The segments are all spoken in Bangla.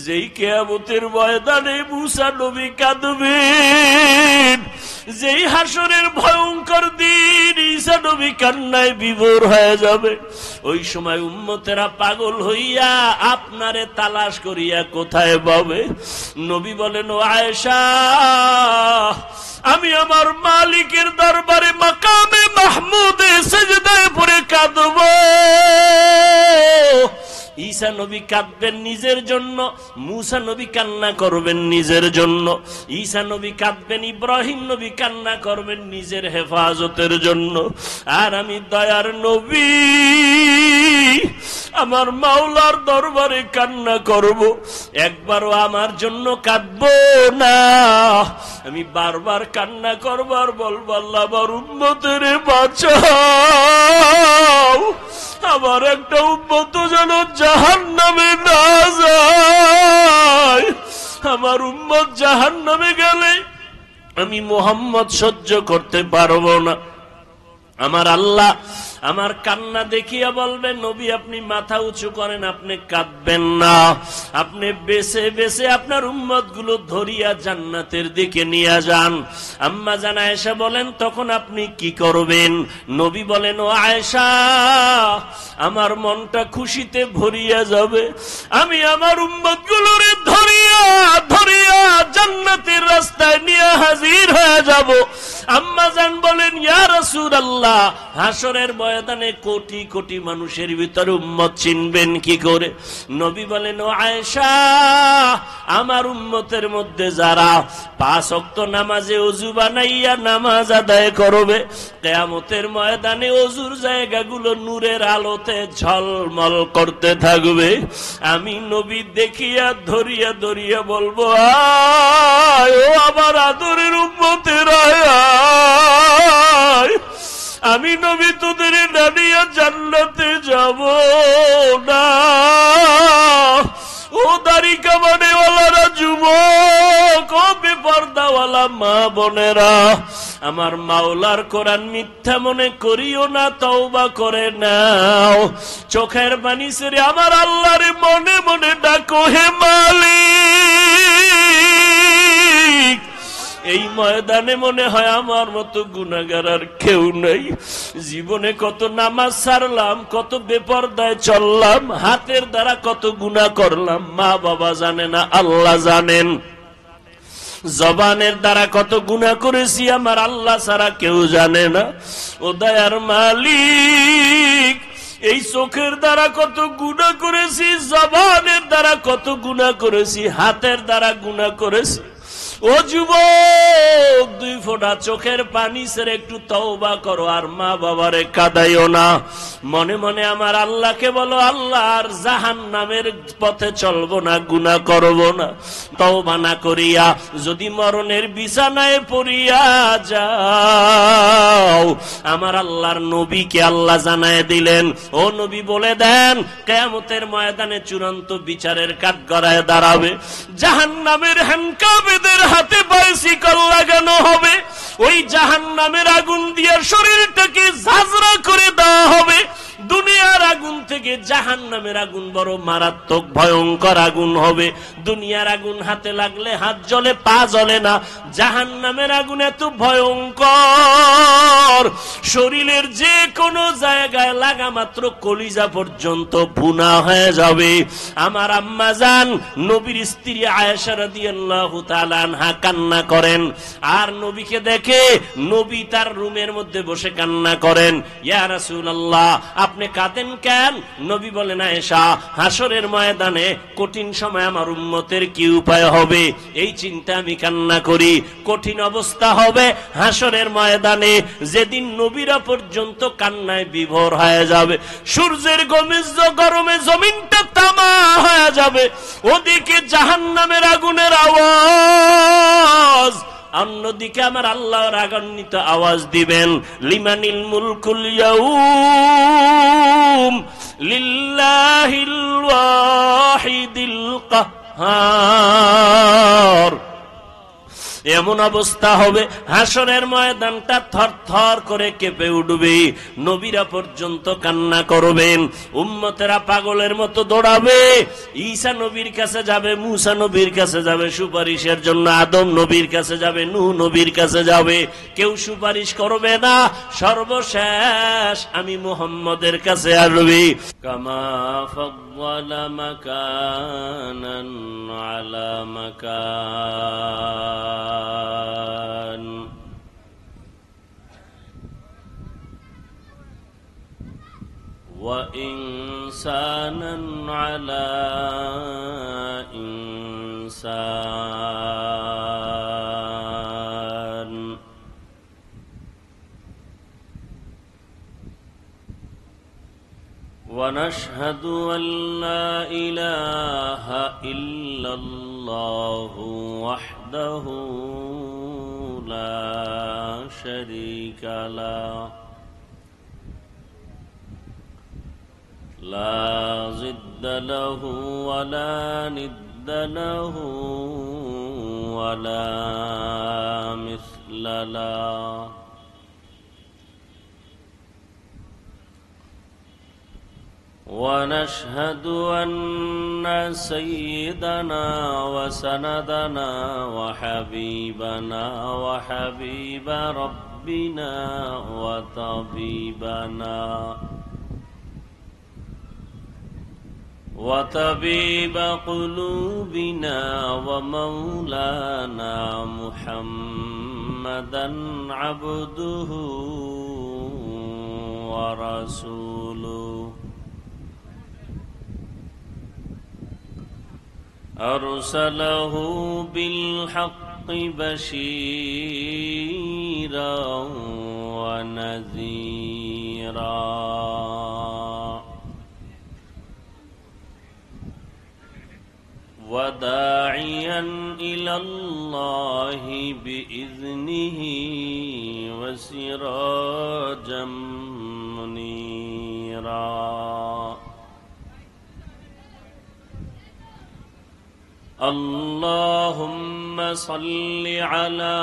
যেই কিয়ামতের ময়দানে মুসা নবী কাঁদবেন, যেই হাসরের ভয়ঙ্কর দিন ঈসা নবী কান্নায় বিভোর হয়ে যাবে, ওই সময় উম্মতেরা পাগল হইয়া আপনারে তালাশ করিয়া কোথায় পাবে? নবী বলেন, ও আয়েশা, আমি আমার মালিকের দরবারে মাকামে মাহমুদে সিজদায় পড়ে কাঁদব। ঈসা নবী কাঁদবেন নিজের জন্য, মুসা নবী কান্না করবেন নিজের জন্য। ঈসা নবী কাঁদবেন, ইব্রাহিম নবী কান্না করবেন নিজের হেফাজতের জন্য। আর আমি দয়ার নবী আমার মাওলার দরবারে কান্না করব, একবারও আমার জন্য কাঁদবো না। আমি বারবার কান্না করব আর বলবো, আল্লাহ আমার উম্মতের বাঁচাও, আমার একটা উম্মত যেন জাহান্নামে না যায়। আমার উম্মত জাহান্নামে গেলে আমি মুহাম্মদ সহ্য করতে পারবো না। আমার আল্লাহ আমার কান্না দেখিয়া বলবেন, নবী আপনি মাথা উঁচু করেন, আপনি কাঁদবেন না, আপনি বেছে বেছে আপনার উম্মত গুলো ধরিয়া জান্নাতের দিকে নিয়ে যান। আম্মা জান আয়েশা বলেন, তখন আপনি কি করবেন? নবী বলেন, ও আয়েশা, আমার মনটা খুশিতে ভরিয়া যাবে, আমি আমার উম্মত গুলোরে ধরিয়া ধরিয়া জান্নাতের রাস্তায় নিয়ে হাজির হয়ে যাব। আম্মা জান বলেন, ইয়া রাসূলুল্লাহ, হাসরের ময়দানে কোটি কোটি মানুষের ভিতরে উম্মত চিনবেন কি করে? নবী বলেন, ও আয়েশা, আমার উম্মতের মধ্যে যারা 5 ওয়াক্ত নামাজে ওযু বানাইয়া নামাজ আদায় করবে, কিয়ামতের ময়দানে ওযুর জায়গাগুলো নূরের আলোতে ঝলমল করতে থাকবে। আমি নবী দেখিয়া ধরিয়া ধরিয়া বলবো, আয় ও আমার আদরের উম্মতেরা, আয়, আমি নবী তোদের নানিয়া জান্নাতে যাব না। ও দাড়ি কামানেওয়ালারা, যুবক, ও বেপরদাওয়ালা মা বোনেরা, আমার মাওলার কোরআন মিথ্যা মনে করিও না, তওবা করে নাও। চোখের পানি ছেড়ে আমার আল্লাহরে মনে মনে ডাকো, হে মালিক। এই ময়দানে মনে হয় আমার মতো গুনাহগার আর কেউ নাই। জীবনে কত নামাজ ছাড়লাম, কত বেপরদায় চললাম, হাতের দ্বারা কত গুনাহ করলাম, মা বাবা জানে না, আল্লাহ জানেন। জবানের দ্বারা কত গুনাহ করেছি, আমার আল্লাহ ছাড়া কেউ জানে না। ও দয়ার মালিক, এই চোখের দ্বারা কত গুনাহ করেছি, জবানের দ্বারা কত গুনাহ করেছি, হাতের দ্বারা গুনাহ করেছি। ও যুবক, 2 ফোঁটা চোখের পানি ছেড়ে একটু তওবা করো, আর মা বাবারে কাঁদাইও না। মনে মনে আমার আল্লাহকে বলো, আল্লাহ আর জাহান্নামের পথে চলবো না, গুনাহ করব না। তওবা না করিয়া যদি মরণের বিছানায় পড়িয়া যাও, আমার আল্লাহর নবীকে আল্লাহ জানায় দিলেন, ও নবী বলে দেন, কিয়ামতের ময়দানে চূড়ান্ত বিচারের কাঠগড়ায় দাঁড়াবে, জাহান্নামের হ্যান্ডকাপেদের হাতে পায়ে শিকল লাগানো হবে, ওই জাহান্নামের আগুন দিয়ে শরীরটাকে ঝাঁঝরা করে দেওয়া হবে। দুনিয়ার আগুন থেকে জাহান্নামের আগুন বড় মারাত্মক ভয়ঙ্কর আগুন হবে। দুনিয়ার আগুন হাতে লাগলে হাত জ্বলে, পা জ্বলে না। জাহান্নামের আগুন এত ভয়ঙ্কর, শরীরের যে কোনো জায়গায় লাগা মাত্র কলিজা পর্যন্ত ভুনা হয়ে যাবে। আমার আম্মা জান নবীর স্ত্রী আয়েশা রাদিয়াল্লাহু তাআলা আনহা কান্না করেন, আর নবীকে দেখে নবী তার রুমের মধ্যে বসে কান্না করেন। ইয়া রাসূলুল্লাহ, আপনি কাঁদেন কেন? নবী বলেন, আয়েশা, হাসরের ময়দানে কঠিন সময় আমার উম্মতের কি উপায় হবে, এই চিন্তা আমি কান্না করি। কঠিন অবস্থা হবে হাসরের ময়দানে, যেদিন নবীরা পর্যন্ত কান্নায় বিভোর হয়ে যাবে। সূর্যের গরমে জমিনটা তামা হয়ে যাবে, ওদিকে জাহান্নামের আগুনের আওয়াজ, অন্যদিকে আমার আল্লাহ রাগান্বিত আওয়াজ দিবেন, লিমানিল মুলকুল ইয়াউম লিল্লাহিল ওয়াহিদিল কাহ্হার। এমন অবস্থা হবে হাসরের ময়দানটা থরথর করে কেঁপে উঠবে, নবীরা পর্যন্ত কান্না করবেন, উম্মতেরা পাগলের মতো দৌড়াবে, ঈসা নবীর কাছে যাবে, মুসা নবীর কাছে যাবে সুপারিশের জন্য, আদম নবীর কাছে যাবে, নূহ নবীর কাছে যাবে, কেউ সুপারিশ করবে না, সর্বশেষ আমি মুহাম্মদের কাছে আসবি। কামা ফাদ্দালা মাকানান আলা মাকান ওয়া ইনসানান আলা ইনসান ونشهد أن لا إله إلا الله وحده لا شريك له لا ضد له ولا ند له ولا مثل له ونشهد أن سيدنا وسندنا وحبيبنا وحبيب ربنا وطبيب قلوبنا ومولانا محمدا عبده ورسوله أرسله بالحق بشيرا ونذيرا وداعيا إلى الله بإذنه وسراجا منيرا اللهم صل على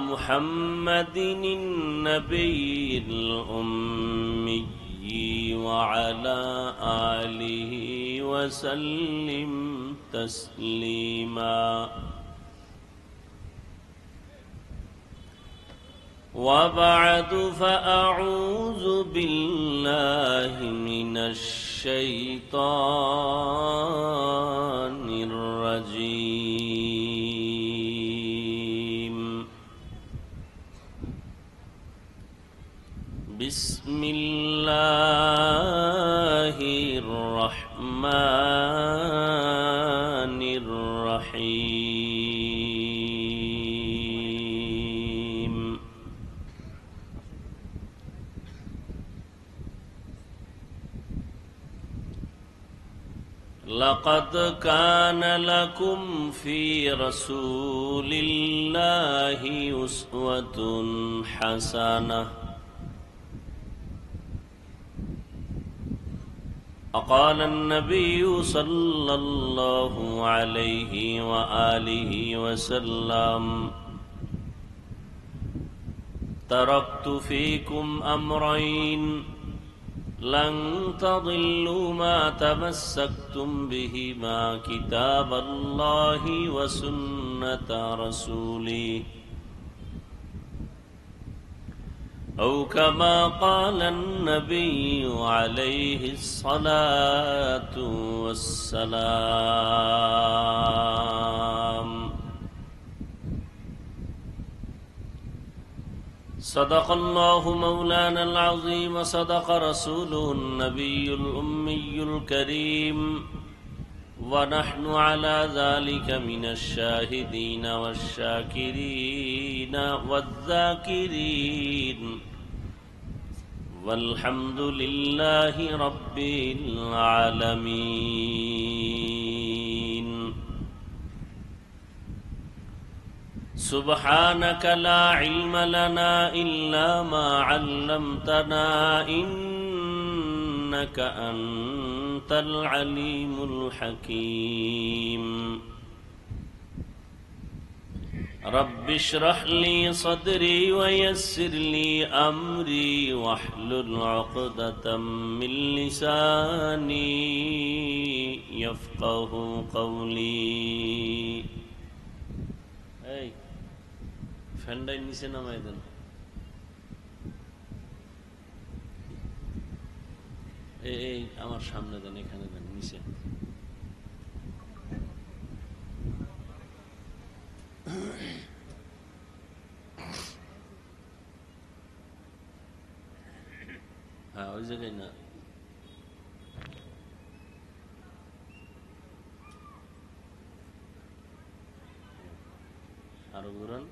محمد النبي الأمي وعلى آله وسلم تسليما وبعد فأعوذ بالله من الشيطان الرجيم بسم الله الرحمن الرحيم لقد كان لكم في رسول الله أسوة حسنة قال النبي صلى الله عليه وآله وسلم تركت فيكم أمرين لن تضلوا ما تمسكتم بهما كتاب الله وسنة رسوله أو كما قال النبي عليه الصلاة والسلام صدق الله مولانا العظيم صدق رسوله النبي الأمي الكريم ونحن على ذلك من الشاهدين والشاكرين والذاكرين والحمد لله رب العالمين سبحانك لا علم لنا إلا ما علمتنا إنك أنت العليم الحكيم رب اشرح لي صدري ويسر لي أمري واحلل عقدة من لساني يفقه قولي এই ফ্যানটাই নিচে নামাই দেন এই আমার সামনে দেন এখানে দেন নিচে হ্যাঁ ওই জায়গায় না আরো ঘুরান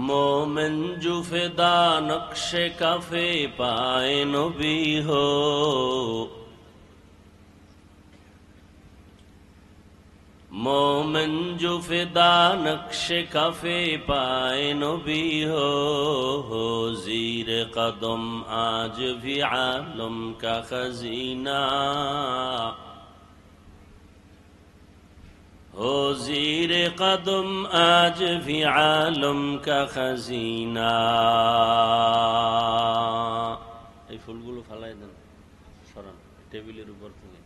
मोमिन जुफेदा नक्शे काफे पाए नबी हो मोमिन जुफेदा नक्शे काफे पाए नबी हो ज़ीर कदम आज भी आलम का खजीना हो ज़ीर कदम आज भी आलम का खजीना এই ফুলগুলো ফালাই দেন সরান টেবিলের উপর থেকে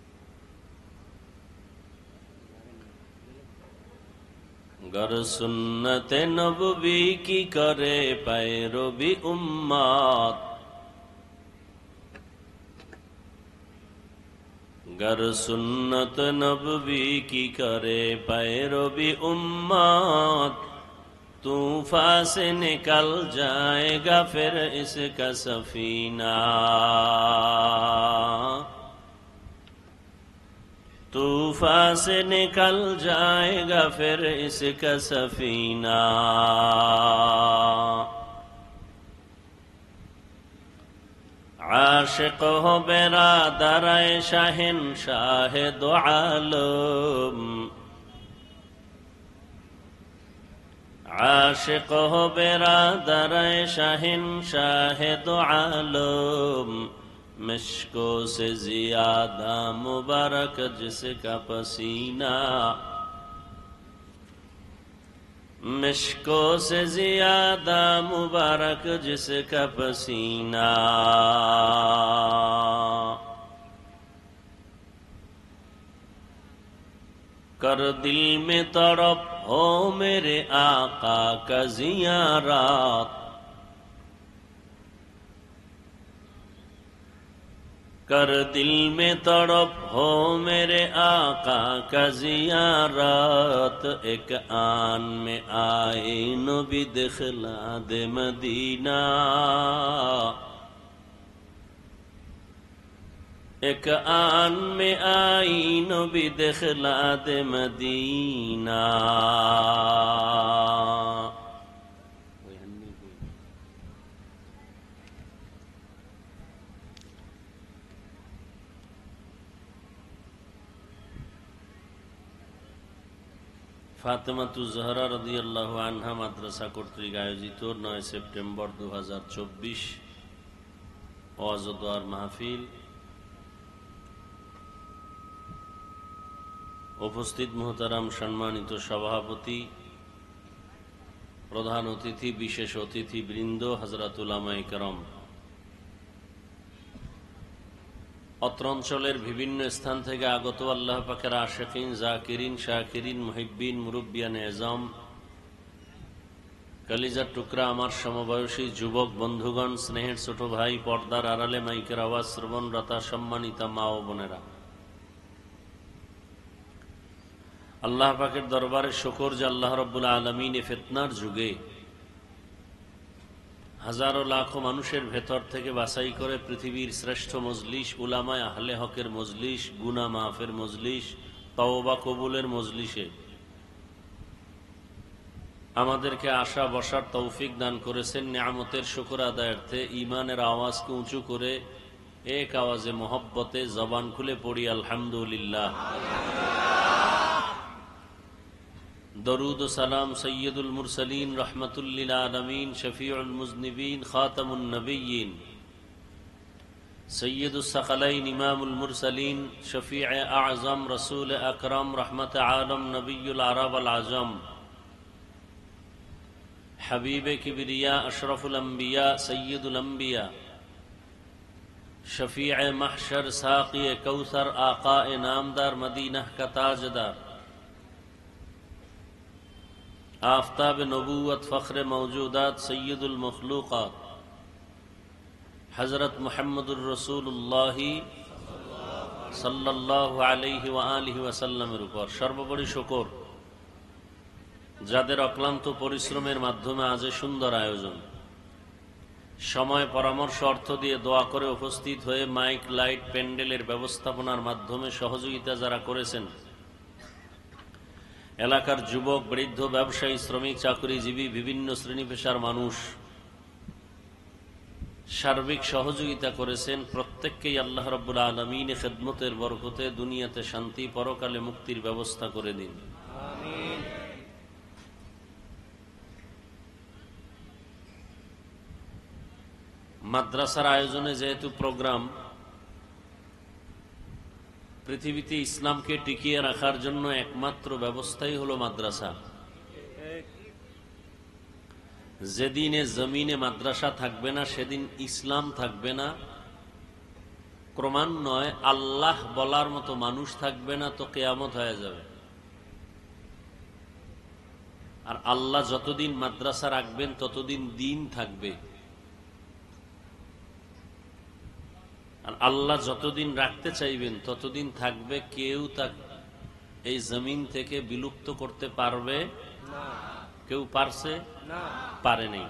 गर सुन्नत नबवी की करे पैरवी उम्मत गर सुन्नत नबवी की करे पैरवी उम्मत तूफान से निकल जाएगा फिर इसका सफीना तूफान से निकल जाएगा फिर इसका सफीना आशिक हो बेरादर शहंशाह दो आलम आशिक हो बेरादर शहंशाह दो आलम मिश्को से ज्यादा मुबारक जिसका पसीना मिश्को से ज्यादा मुबारक जिसका पसीना कर दिल में तड़प हो मेरे आका का ज़ियारत कर दिल में तड़प हो मेरे आका का ज़ियारत एक आन में आए नबी दिखला दे मदीना एक आन में आई नबी दिखला दे मदीना ফাতেমাতুজ জহরা রাদিয়াল্লাহু আনহা মাদ্রাসা কর্তৃক আয়োজিত 9 সেপ্টেম্বর 2024 ওয়াজ ও দোয়ার মাহফিল উপস্থিত মুহতারাম সম্মানিত সভাপতি প্রধান অতিথি বিশেষ অতিথি বৃন্দ হযরত উলামায়ে কেরাম অত্র অঞ্চলের বিভিন্ন স্থান থেকে আগত আল্লাহ পাকের আশিকিন জাকিরিন শাকিরিন মুহিব্বিন মুরব্বিয়ান এজাম কলিজার টুকরা আমার সমবয়সী যুবক বন্ধুগণ স্নেহের ছোট ভাই পর্দার আড়ালে মাইকের আওয়াজ শ্রবণরতা সম্মানিতা মা ও বোনেরা আল্লাহ পাকের দরবারে শুকর যে আল্লাহ রাব্বুল আলামিন এ ফিতনার যুগে হাজারো লাখো মানুষের ভেতর থেকে বাছাই করে পৃথিবীর শ্রেষ্ঠ মজলিস উলামায়ে আহলে হকের মজলিস গুনাহ মাফের মজলিস তওবা কবুলের মজলিসে আমাদেরকে আসা বসার তৌফিক দান করেছেন নিয়ামতের শুকর আদায়ার্থে ঈমানের আওয়াজকে উঁচু করে এক আওয়াজে মোহব্বতে জবান খুলে পড়ি আলহামদুলিল্লাহ दरूद सलाम सैयदुल मुरसलीन रहमतुल लिल आलमीन शफीउल मुज़निबीन खातमुन नबिय्यीन সৈয়দুস সাকালাইন ইমামুল মুরসালিন শফি'ে আ'জম রসুল আকরম রহমত আলম নবিয়ুল আরব আল আজম হাবিবে কিবরিয়া আশরফুল আম্বিয়া সৈয়দুল আম্বিয়া शफीअ महशर साक़ी कौसर आका नामदार मदीना का ताजदार आफताब नबूवत फ़ख्र मौजूदात सैयदुल मखलूक़ात हज़रत मुहम्मदुर रसूलुल्लाह सल्लल्लाहु अलैहि व आलिहि वसल्लमेर ऊपर सर्वोपरि शुक्र যাদের অক্লান্ত পরিশ্রমের মাধ্যমে আজ সুন্দর আয়োজন, সময় পরামর্শ অর্থ দিয়ে দোয়া করে উপস্থিত হয়ে মাইক লাইট প্যান্ডেলের ব্যবস্থাপনার মাধ্যমে সহযোগিতা যারা করেছেন, এলাকার যুবক বৃদ্ধ ব্যবসায়ী শ্রমিক চাকরিজীবী বিভিন্ন শ্রেণী পেশার মানুষ সার্বিক সহযোগিতা করেছেন, প্রত্যেককেই আল্লাহ রাব্বুল আলামিন খেদমতের বরকতে দুনিয়াতে শান্তি পরকালে মুক্তির ব্যবস্থা করে দিন। আমিন। মাদ্রাসার আয়োজনে যেহেতু প্রোগ্রাম, পৃথিবীতে ইসলামকে টিকিয়ে রাখার জন্য একমাত্র ব্যবস্থাই হলো মাদ্রাসা। যেদিনে জমিনে মাদ্রাসা থাকবে না সেদিন ইসলাম থাকবে না, ক্রমান্বয়ে আল্লাহ বলার মতো মানুষ থাকবে না, তো কিয়ামত হয়ে যাবে। আর আল্লাহ যতদিন মাদ্রাসা রাখবেন ততদিন দিন থাকবে, আর আল্লাহ যতদিন রাখতে চাইবেন ততদিন থাকবে। কেউ তা এই জমিন থেকে বিলুপ্ত করতে পারবে না। কেউ পারছে না, পারে নাই।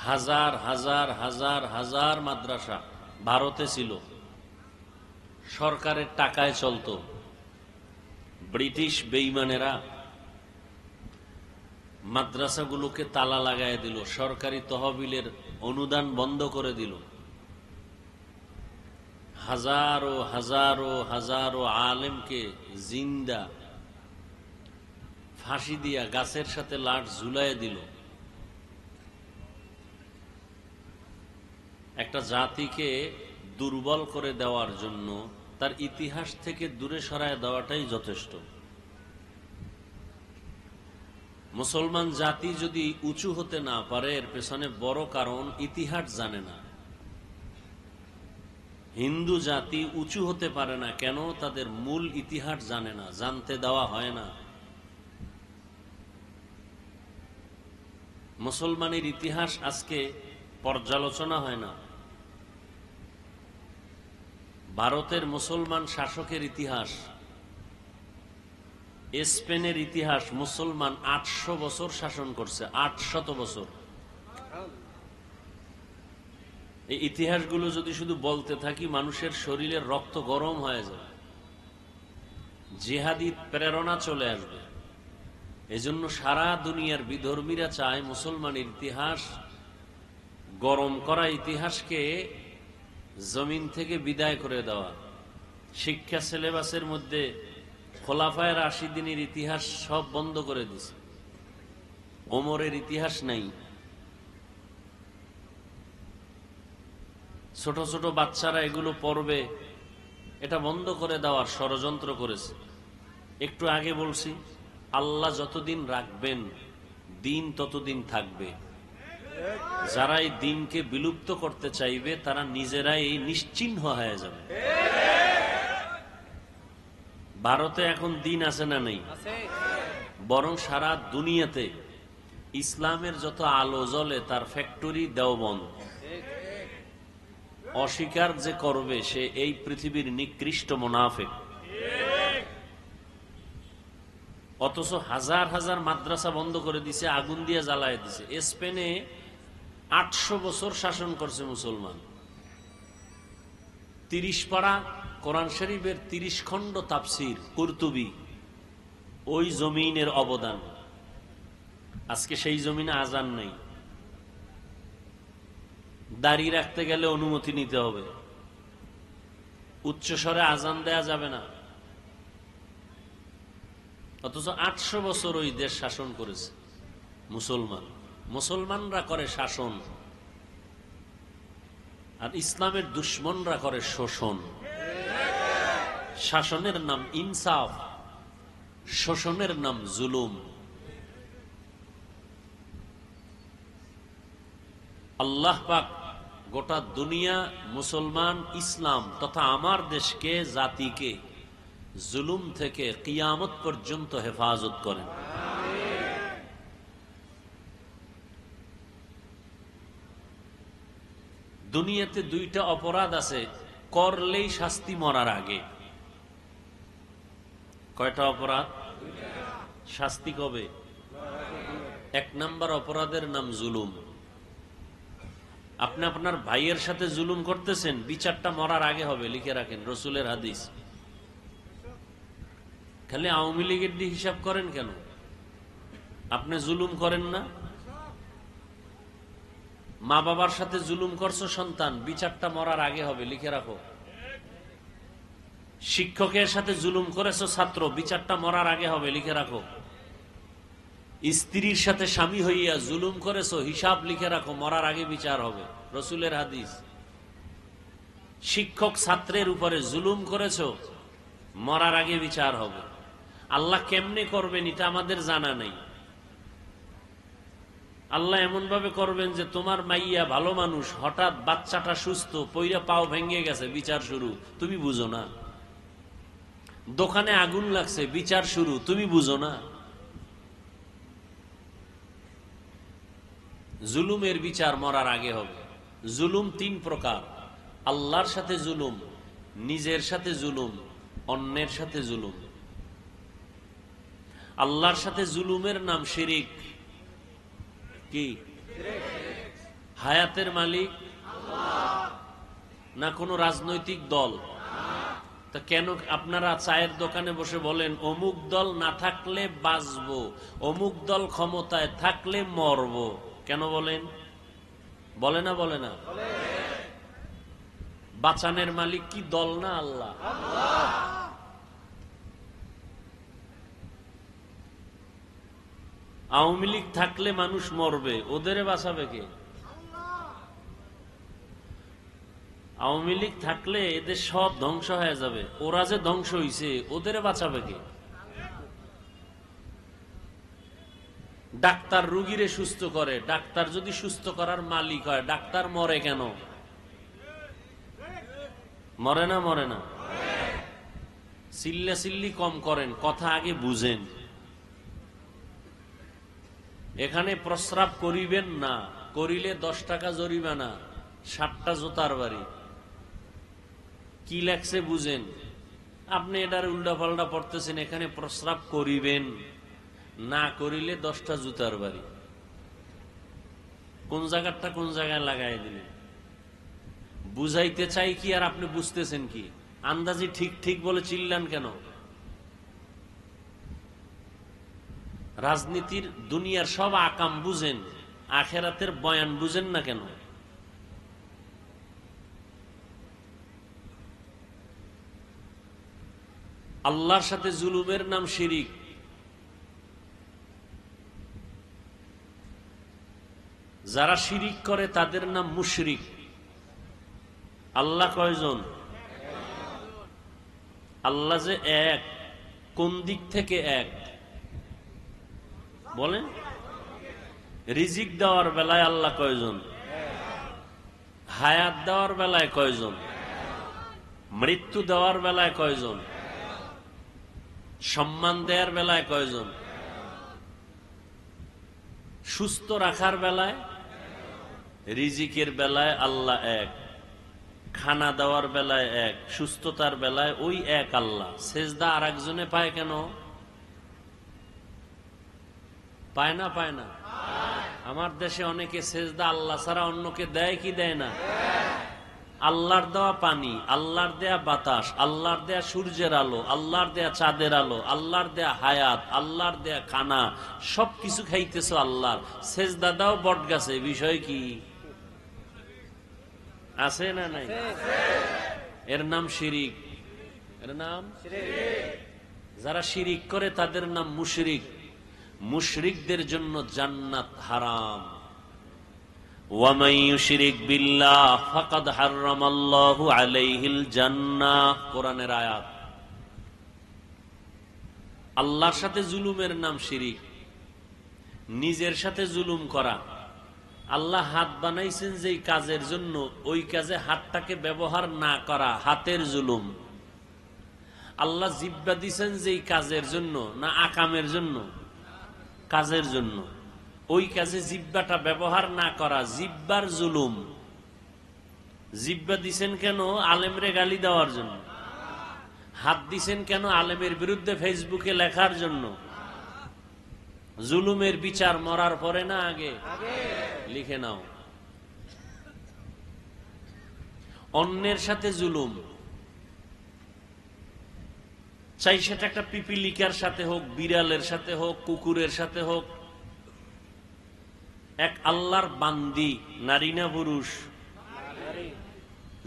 হাজার হাজার হাজার হাজার মাদ্রাসা ভারতে ছিল, সরকারের টাকায় চলতো। ব্রিটিশ বেঈমানেরা মাদ্রাসাগুলোকে তালা লাগায় দিল, সরকারি তহবিলের অনুদান বন্ধ করে দিল। হাজারো হাজারো হাজারো আলেমকে জিন্দা ফাঁসি দিয়া গাছের সাথে লাট ঝুলাই দিল। একটা জাতিকে দুর্বল করে দেওয়ার জন্য তার ইতিহাস থেকে দূরে সরায় দেওয়াটাই যথেষ্ট। মুসলমান জাতি যদি উঁচু হতে না পারে, এর পেছনে বড় কারণ ইতিহাস জানে না। হিন্দু জাতি উঁচু হতে পারে না কেন? তাদের মূল ইতিহাস জানে না, জানতে দেওয়া হয় না। মুসলমানের ইতিহাস আজকে পর্যালোচনা হয় না। ভারতের মুসলমান শাসকের ইতিহাস, স্পেনের ইতিহাস, মুসলমান 800 বছর শাসন করছে, 800 বছর। এই ইতিহাসগুলো যদি শুধু বলতে থাকি, মানুষের শরীরের রক্ত গরম হয়ে যাবে, জিহাদি প্রেরণা চলে আসবে। এজন্য সারা দুনিয়ার বিধর্মীরা চায় মুসলমানের ইতিহাস, গরম করা ইতিহাসকে জমিন থেকে বিদায় করে দেওয়া। শিক্ষা সিলেবাসের মধ্যে খোলাফায়ে রাশিদিনের ইতিহাস সব বন্ধ করে দিছে, ওমরের ইতিহাস নাই। ছোট ছোট বাচ্চারা এগুলো পড়বে, এটা বন্ধ করে দেওয়ার ষড়যন্ত্র করেছে। একটু আগে বলছি, আল্লাহ যতদিন রাখবেন দিন ততদিন থাকবে। যারা এই দিনকে বিলুপ্ত করতে চাইবে তারা নিজেরাই নিশ্চিহ্ন হয়ে যাবে। ভারতে এখন দিন আছে না নেই? বরং সারা দুনিয়াতে ইসলামের যত আলো জ্বলে তার ফ্যাক্টরি দেওবন্দ। অস্বীকার যে করবে সে এই পৃথিবীর নিকৃষ্ট মুনাফিক। অথচ হাজার হাজার মাদ্রাসা বন্ধ করে দিছে, আগুন দিয়ে জ্বালায় দিছে। স্পেনে 800 বছর শাসন করছে মুসলমান। 30 পারা কোরআন শরীফের 30 খণ্ড তাফসির কুরতুবী, ওই জমিনের অবদান। আজকে সেই জমিনে আজান নেই, দাঁড়িয়ে রাখতে গেলে অনুমতি নিতে হবে, উচ্চস্বরে আজান দেয়া যাবে না। অথচ 800 বছর ওই দেশ শাসন করেছে মুসলমানরা করে শাসন। আর ইসলামের দুশ্মনরা করে শোষণ। শাসনের নাম ইনসাফ, শোষণের নাম জুলুম। আল্লাহ পাক গোটা দুনিয়া, মুসলমান, ইসলাম তথা আমার দেশকে, জাতিকে জুলুম থেকে কিয়ামত পর্যন্ত হেফাজত করেন। দুনিয়াতে দুইটা অপরাধ আছে, করলেই শাস্তি মরার আগে। কয়টা অপরাধ? শাস্তি কবে? এক নাম্বার অপরাধের নাম জুলুম। আপনি আপনার ভাইয়ের সাথে জুলুম করতেছেন, বিচারটা মরার আগে হবে, লিখে রাখেন, রসুলের হাদিস। খালি আওয়ামী লীগের দিয়ে হিসাব করেন কেন? আপনি জুলুম করেন না? মা বাবার সাথে জুলুম করছো সন্তান, বিচারটা মরার আগে হবে, লিখে রাখো। শিক্ষকের সাথে জুলুম করেছো ছাত্র, বিচারটা মরার আগে হবে, লিখে রাখো। স্ত্রীর সাথে স্বামী হইয়া জুলুম করেছো, হিসাব লিখে রাখো, মরার আগে বিচার হবে, রসুলের হাদিস। শিক্ষক ছাত্রের উপরে জুলুম করেছো, মরার আগে বিচার হবে। আল্লাহ কেমনে করবেন এটা আমাদের জানা নেই। আল্লাহ এমন ভাবে করবেন যে তোমার মাইয়া ভালো মানুষ, হঠাৎ বাচ্চাটা সুস্থ, পইরা পাও ভেঙে গেছে, বিচার শুরু, তুমি বুঝো না। দোকানে আগুন লাগছে, বিচার শুরু, তুমি বুঝো না। জুলুমের বিচার মরার আগে হবে। জুলুম তিন প্রকার: আল্লাহর সাথে জুলুম, নিজের সাথে জুলুম, অন্যের সাথে জুলুম। আল্লাহর সাথে জুলুমের নাম শিরিক। কি? হায়াতের মালিক না কোনো রাজনৈতিক দল? তা কেন আপনারা চায়ের দোকানে বসে বলেন অমুক দল না থাকলে বাঁচবো, অমুক দল ক্ষমতায় থাকলে মরবো? কেন বলেন? বলে না? বলে না? বাঁচানের মালিক কি দল না আল্লাহ? আওয়ামী লীগ থাকলে মানুষ মরবে, ওদেরে বাঁচাবে কে? আওয়ামী লীগ থাকলে এদের সব ধ্বংস হয়ে যাবে, ওরা যে ধ্বংস হইছে ওদেরে বাঁচাবে কে? ডাক্তার রুগীরে সুস্থ করে, ডাক্তার যদি সুস্থ করার মালিক হয়, ডাক্তার মরে কেন? মরে না? মরে না? চিল্লা চিল্লি কম করেন, কথা আগে বুঝেন। এখানে প্রস্রাব করিবেন না, করিলে 10 টাকা জরিমানা, 7টা জোতার বাড়ি। কি লেখছে বুঝেন? আপনি এটার উল্টা পাল্টা পড়তেছেন। এখানে প্রস্রাব করিবেন না, করিলে 10টা জুতার বাড়ি। কোন জায়গাটা কোন জায়গায় লাগাই দিলেন? বুঝাইতে চাই কি আর আপনি বুঝতেছেন কি? আন্দাজি ঠিক ঠিক বলে চিল্লান কেন? রাজনীতির দুনিয়ার সব আকাম বুঝেন, আখেরাতের বয়ান বুঝেন না কেন? আল্লাহর সাথে জুলুমের নাম শিরিক। যারা শিরিক করে তাদের নাম মুশরিক। আল্লাহ কয়জন? আল্লাহ যে এক, কোন দিক থেকে এক বলেন? রিজিক দেওয়ার বেলায় আল্লাহ কয়জন? হায়াত দেওয়ার বেলায় কয়জন? মৃত্যু দেওয়ার বেলায় কয়জন? সম্মান দেওয়ার বেলায় কয়জন? সুস্থ রাখার বেলায়, রিজিকের বেলায় আল্লাহ এক, খানা দেওয়ার বেলায় এক, সুস্থতার বেলায় ওই এক আল্লাহ। সেজদা আর একজনে পায় কেন? পায় না? পায় না? আমার দেশে অনেকে সেজদা আল্লাহ ছাড়া অন্যকে দেয় কি দেয় না? আল্লাহর দেওয়া পানি, আল্লাহর দেয়া বাতাস, আল্লাহর দেয়া সূর্যের আলো, আল্লাহর দেয়া চাঁদের আলো, আল্লাহর দেয়া হায়াত, আল্লাহর দেয়া খানা, সবকিছু খাইতেছো আল্লাহর। সেজদা দাও বট গাছে, বিষয় কি? আছে না নাই? এর নাম শিরিক। এর নাম যারা শিরিক করে তাদের নাম মুশরিক। মুশরিকদের জন্য জান্নাত হারাম। ওয়ামান ইউশরিক বিল্লাহ ফাকাদ হাররামাল্লাহু আলাইহিল জান্নাহ। কোরআনের আয়াত। আল্লাহর সাথে জুলুমের নাম শিরিক, নিজের সাথে জুলুম করা। আল্লাহ হাত বানাইছেন যেই কাজের জন্য, ওই কাজে হাতটাকে ব্যবহার না করা হাতের জুলুম। আল্লাহ জিহ্বা দিছেন যেই কাজের জন্য, না আকামের জন্য, কাজের জন্য, ওই কাজে জিহ্বাটা ব্যবহার না করা জিহ্বার জুলুম। জিহ্বা দিছেন কেন? আলেমরে গালি দেওয়ার জন্য। হাত দিছেন কেন? আলেমের বিরুদ্ধে ফেসবুকে লেখার জন্য। জুলুমের বিচার মরার পরে না আগে? লিখে নাও। অন্যের সাথে জুলুম, চাই সেটা একটা পিপিলিকার সাথে হোক, বিড়ালের সাথে হোক, কুকুরের সাথে হোক। এক আল্লাহর বান্দি, নারী না পুরুষ,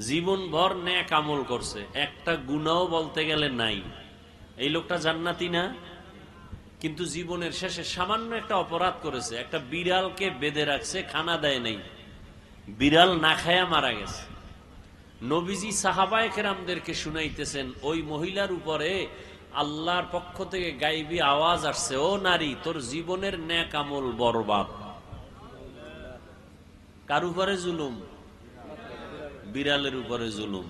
জীবনভর নেক আমল করছে, একটা গুনাহ বলতে গেলে নাই। এই লোকটা জান্নাতি না? কিন্তু জীবনের শেষে সামান্য একটা অপরাধ করেছে, একটা বিড়ালকে বেঁধে রাখছে, খানা দেয় নাই, বিড়াল না খায়া মারা গেছে। নবীজি সাহাবায়ে কেরামদেরকে শুনাইতেছেন, ওই মহিলার উপরে আল্লাহর পক্ষ থেকে গায়েবী আওয়াজ আসছে, ও নারী, তোর জীবনের নেক আমল বরবাদ। কার উপরে জুলুম? বিড়ালের উপরে জুলুম।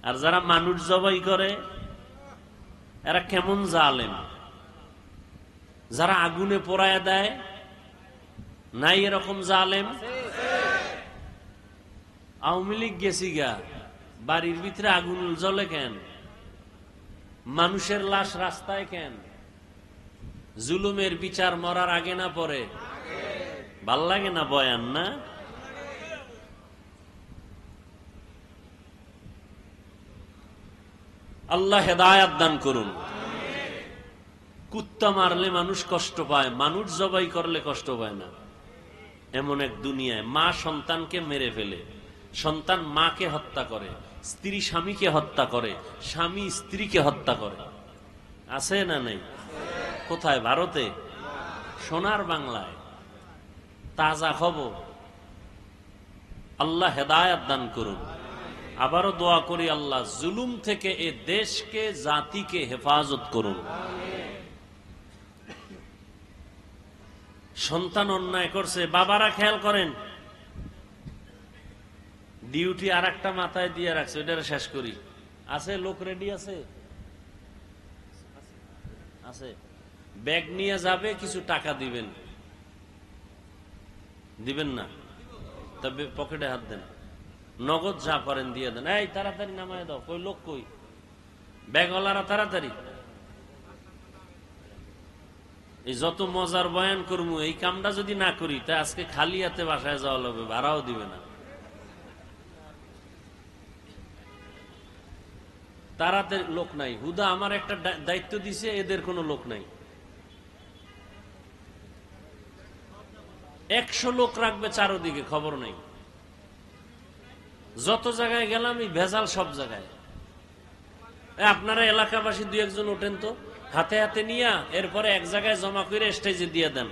আর যারা মানুষ জবাই করে এরা কেমন জালেম! যারা আগুনে পোড়ায়া দেয়, নাই এরকম জালেম? আওয়ামী লীগ গেছি গা, বাড়ির ভিতরে আগুন জ্বলে কেন? মানুষের লাশ রাস্তায় কেন? জুলুমের বিচার মরার আগে না পরে? ভাল লাগে না বয়ান? না, আল্লাহ হেদায়াত দান করুন। কুত্তা মারলে মানুষ কষ্ট পায়, মানুষ জবাই করলে কষ্ট পায় না। এমন এক দুনিয়ায় মা সন্তানকে মেরে ফেলে, সন্তান মাকে হত্যা করে, স্ত্রী স্বামীকে হত্যা করে, স্বামী স্ত্রীকে হত্যা করে। আছে না নেই? কোথায়? ভারতে? সোনার বাংলায় তাজা খবর। আল্লাহ হেদায়াত দান করুন। আবারও দোয়া করি, আল্লাহ জুলুম থেকে এ দেশকে, জাতিকে হেফাজত করুন। সন্তান অন্যায় করছে, বাবারা খেয়াল করেন, ডিউটি আর একটা মাথায় দিয়ে রাখছে, ওইটা শেষ করি। আছে লোক রেডি? আছে? আছে। ব্যাগ নিয়ে যাবে, কিছু টাকা দিবেন, দিবেন না? তবে পকেটে হাত দেন, নগদ যা পারেন দিয়ে দেন। এই তাড়াতাড়ি নামায় দাও। কই লোক? কই ব্যাগওয়ালারা? তাড়াতাড়ি। এই যত মজার বয়ান করবো, এই কামটা যদি না করি তা আজকে খালি হাতে বাসায় যাওয়া লাগবে, ভাড়াও দিবে না। তাড়াতাড়ি। লোক নাই, হুদা আমার একটা দায়িত্ব দিছে, এদের কোনো লোক নাই। 100 লোক রাখবে চারোদিকে, খবর নাই। যত জায়গায় গেলাম এই ভেজাল, সব জায়গায়। আপনারা এলাকাবাসী 2-1 জন ওঠেন তো, হাতে হাতে নিয়া এরপরে এক জায়গায় জমা করে স্টেজে দিয়ে দেন।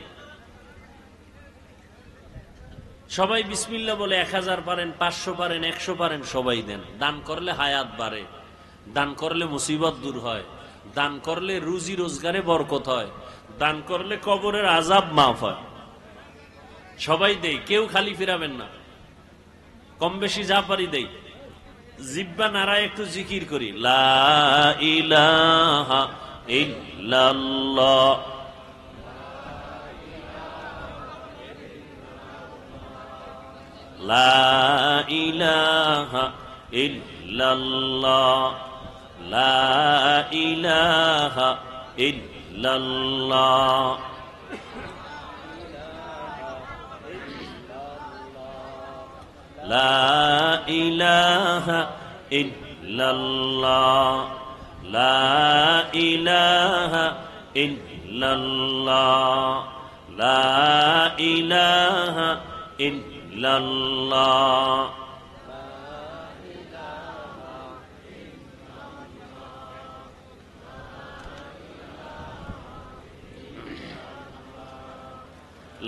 সবাই বিসমিল্লাহ বলে 1000 পারেন, 500 পারেন, 100 পারেন, সবাই দেন। দান করলে হায়াত বাড়ে, দান করলে মুসিবত দূর হয়, দান করলে রুজি রোজগারে বরকত হয়, দান করলে কবরের আযাব মাফ হয়। সবাই দেই, কেউ খালি ফিরাবেন না। কম বেশি যা পারি দেই। জিহ্বা নাড়ায় একটু জিকির করি, লা ইলাহা ইল্লাল্লাহ, লা ইলাহা ইল্লাল্লাহ, লা ইলাহা ইল্লাল্লাহ, লা ইলাহা ইল্লাল্লাহ, লা ইলাহা ইল্লাল্লাহ, লা ইলাহা ইল্লাল্লাহ।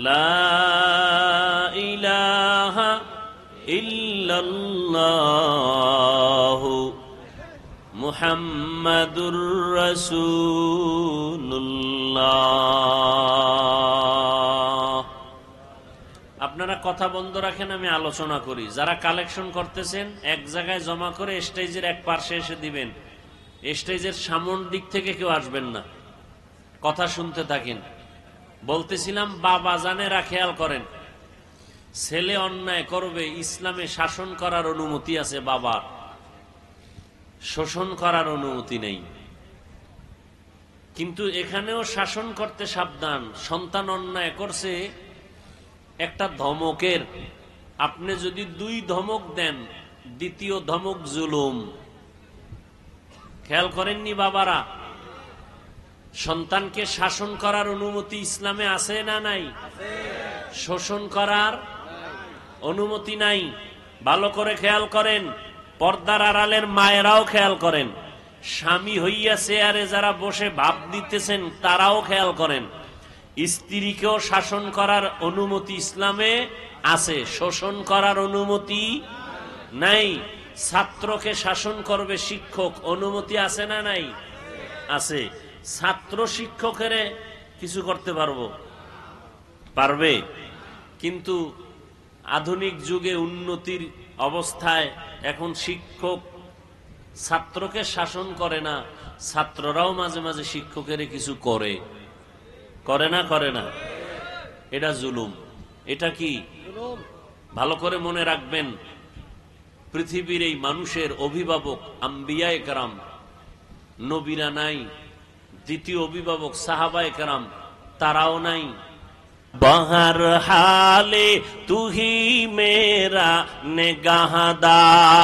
লা ইলাহা ইল্লাল্লাহু মুহাম্মাদুর রাসূলুল্লাহ। আপনারা কথা বন্ধ রাখেন, আমি আলোচনা করি। যারা কালেকশন করতেছেন এক জায়গায় জমা করে স্টেজের এক পাশে এসে দিবেন। স্টেজের সামনের দিক থেকে কেউ আসবেন না, কথা শুনতে থাকেন। বলতেছিলাম বাবা জানেরা খেয়াল করেন, ছেলে অন্যায় করবে, ইসলামে শাসন করার অনুমতি আছে, বাবা শোষণ করার অনুমতি নেই। কিন্তু এখানেও শাসন করতে সাবধান। সন্তান অন্যায় করছে, একটা ধমকের, আপনি যদি 2 ধমক দেন, দ্বিতীয় ধমক জুলুম। খেয়াল করেননি বাবারা? সন্তানকে শাসন করার অনুমতি ইসলামে আছে না নাই? শোষণ করার অনুমতি নাই। ভালো করে খেয়াল করেন। পর্দার আড়ালের মায়েরাও খেয়াল করেন। স্বামী হইয়া চেয়ারে যারা বসে ভাব দিতেছেন তারাও খেয়াল করেন। স্ত্রীকেও শাসন করার অনুমতি ইসলামে আছে, শোষণ করার অনুমতি নাই। ছাত্রকে শাসন করবে শিক্ষক, অনুমতি আছে না নাই? আছে। ছাত্র শিক্ষকের কিছু করতে পারবে? কিন্তু আধুনিক যুগে উন্নতির অবস্থায় এখন শিক্ষক ছাত্রকে শাসন করে না, ছাত্ররাও মাঝে মাঝে শিক্ষকের কিছু করে না? এটা জুলুম। এটা কি? ভালো করে মনে রাখবেন, পৃথিবীর এই মানুষের অভিভাবক আম্বিয়ায়ে কেরাম, নবীরা নাই। দ্বিতীয় অভিভাবক সাহাবায়ে কেরাম, তারাও নাই। বাহার হালে তুহি মেরা নেগাহদার।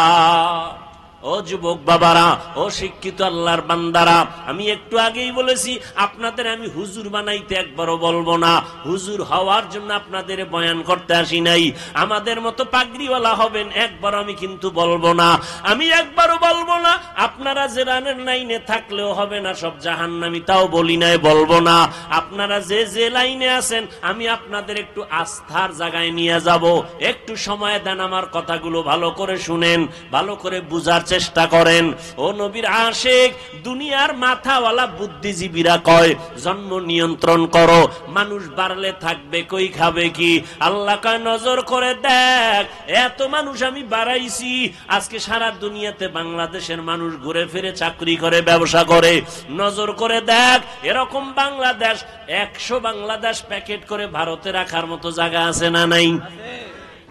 ও যুবক বাবারা, ও শিক্ষিত আল্লাহর বান্দারা, আমি একটু আগেই বলেছি আপনাদের আমি হুজুর বানাইতে একবারও বলবো না। হুজুর হওয়ার জন্য আপনাদের বয়ান করতে আসি নাই। আমাদের মতো পাগড়িওয়ালা হবেন একবার আমি কিন্তু বলবো না। আমি একবারও বলবো না আপনারা যে রানের লাইনে থাকলেও হবে না সব জাহান্নামী, তাও বলি নাই, বলবো না। আপনারা যে লাইনে আছেন আমি আপনাদের একটু আস্থার জায়গায় নিয়ে যাব। একটু সময় দেন, আমার কথাগুলো ভালো করে শুনেন, ভালো করে বুঝার চেষ্টা করেন। ও নবীর আশিক, দুনিয়ার মাথাওয়ালা বুদ্ধিজীবীরা কয় জন্ম নিয়ন্ত্রণ করো, মানুষ বাড়লে থাকবে কই, খাবে কি? আল্লাহ কয় নজর করে দেখ, এত মানুষ আমি বাড়াইছি, আজকে সারা দুনিয়াতে বাংলাদেশের মানুষ ঘুরে ফিরে চাকরি করে, ব্যবসা করে। নজর করে দেখ, এরকম বাংলাদেশ 100 বাংলাদেশ প্যাকেট করে ভারতে রাখার মতো জায়গা আছে না নাই?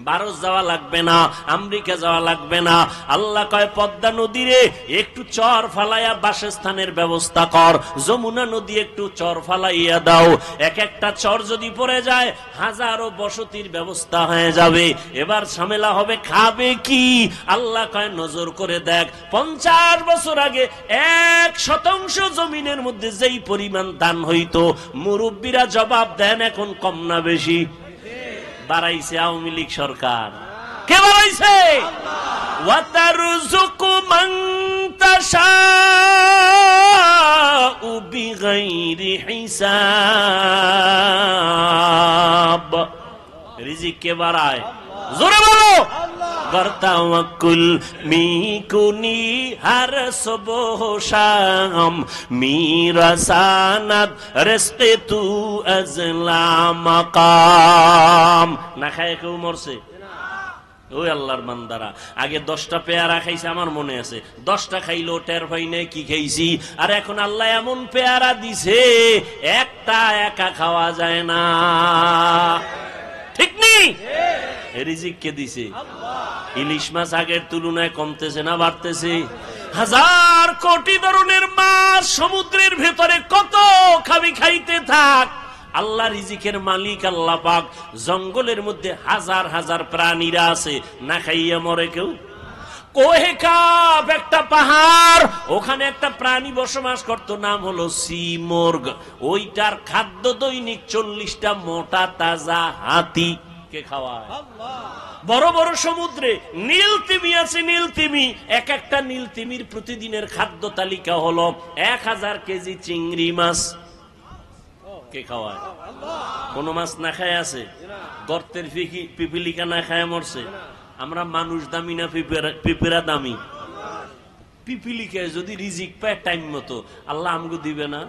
ভারত যাওয়া লাগবে না, আমেরিকা যাওয়া লাগবে না। আল্লাহ কয় পদ্মা নদীরে একটু চর ফালাইয়া বাসস্থানের ব্যবস্থা কর, যমুনা নদী একটু চর ফালাইয়া দাও। একটা চর যদি পড়ে যায় হাজারো বসতির ব্যবস্থা হয়ে যাবে। এবার ঝামেলা হবে খাবে কি? আল্লাহ কয় নজর করে দেখ, 50 বছর আগে 1% জমিনের মধ্যে যেই পরিমাণ ধান হইতো, মুরব্বীরা জবাব দেন এখন কম না বেশি? বাড়াইছে আওয়ামী লীগ সরকার। কে বাড়াইছে? ওয়াতারযুকু মান তাশাউ বিগাইরি হিসাব। রিজিক কে বাড়ায়? জোরে বলো। বর্তাওয়াক্কুল মিকুনি হর সুবহ শাম মিরাসানাত রিজকে তু আজলা মাকাম। না খায় কেউ মরছে? ওই আল্লাহর বান্দারা, আগে 10টা পেয়ারা খাইছে, আমার মনে আছে, 10টা খাইলো টের পাই নাই কি খাইছি। আর এখন আল্লাহ এমন পেয়ারা দিছে একটা একা খাওয়া যায় না। ঠিক নেই? রিজিক কে দিছে? ইলিশ মাছ আগের তুলনায় কমতেছে না বাড়তেছে? 1000 কোটি ধরনের মাছ সমুদ্রের ভেতরে, কত খাবি, খাইতে থাক। আল্লাহ রিজিকের মালিক আল্লাহ পাক। জঙ্গলের মধ্যে হাজার হাজার প্রাণীরা আছে, না খাইয়া মরে কেউ? কোহে কাব একটা পাহাড়, ওখানে একটা প্রাণী বসবাস করত, নাম হলো সিমর্গ। ওইটার খাদ্য দৈনিক 40টা মোটা তাজা হাতি কে খাওয়ায়। বড় বড় সমুদ্রে নীল তিমি আছে, নীল তিমি, একটা নীল তিমির প্রতিদিনের খাদ্য তালিকা হলো 1000 কেজি চিংড়ি মাছ। কে খাওয়ায়? কোন মাছ না খায় আছে? গর্তের পিপিলিকা না খায় মরছে? আমরা মানুষ দামি না পিঁপড়া দামি? পিপিলিকে যদি রিজিক পায় টাইম মতো, আল্লাহ আমগো দিবে না?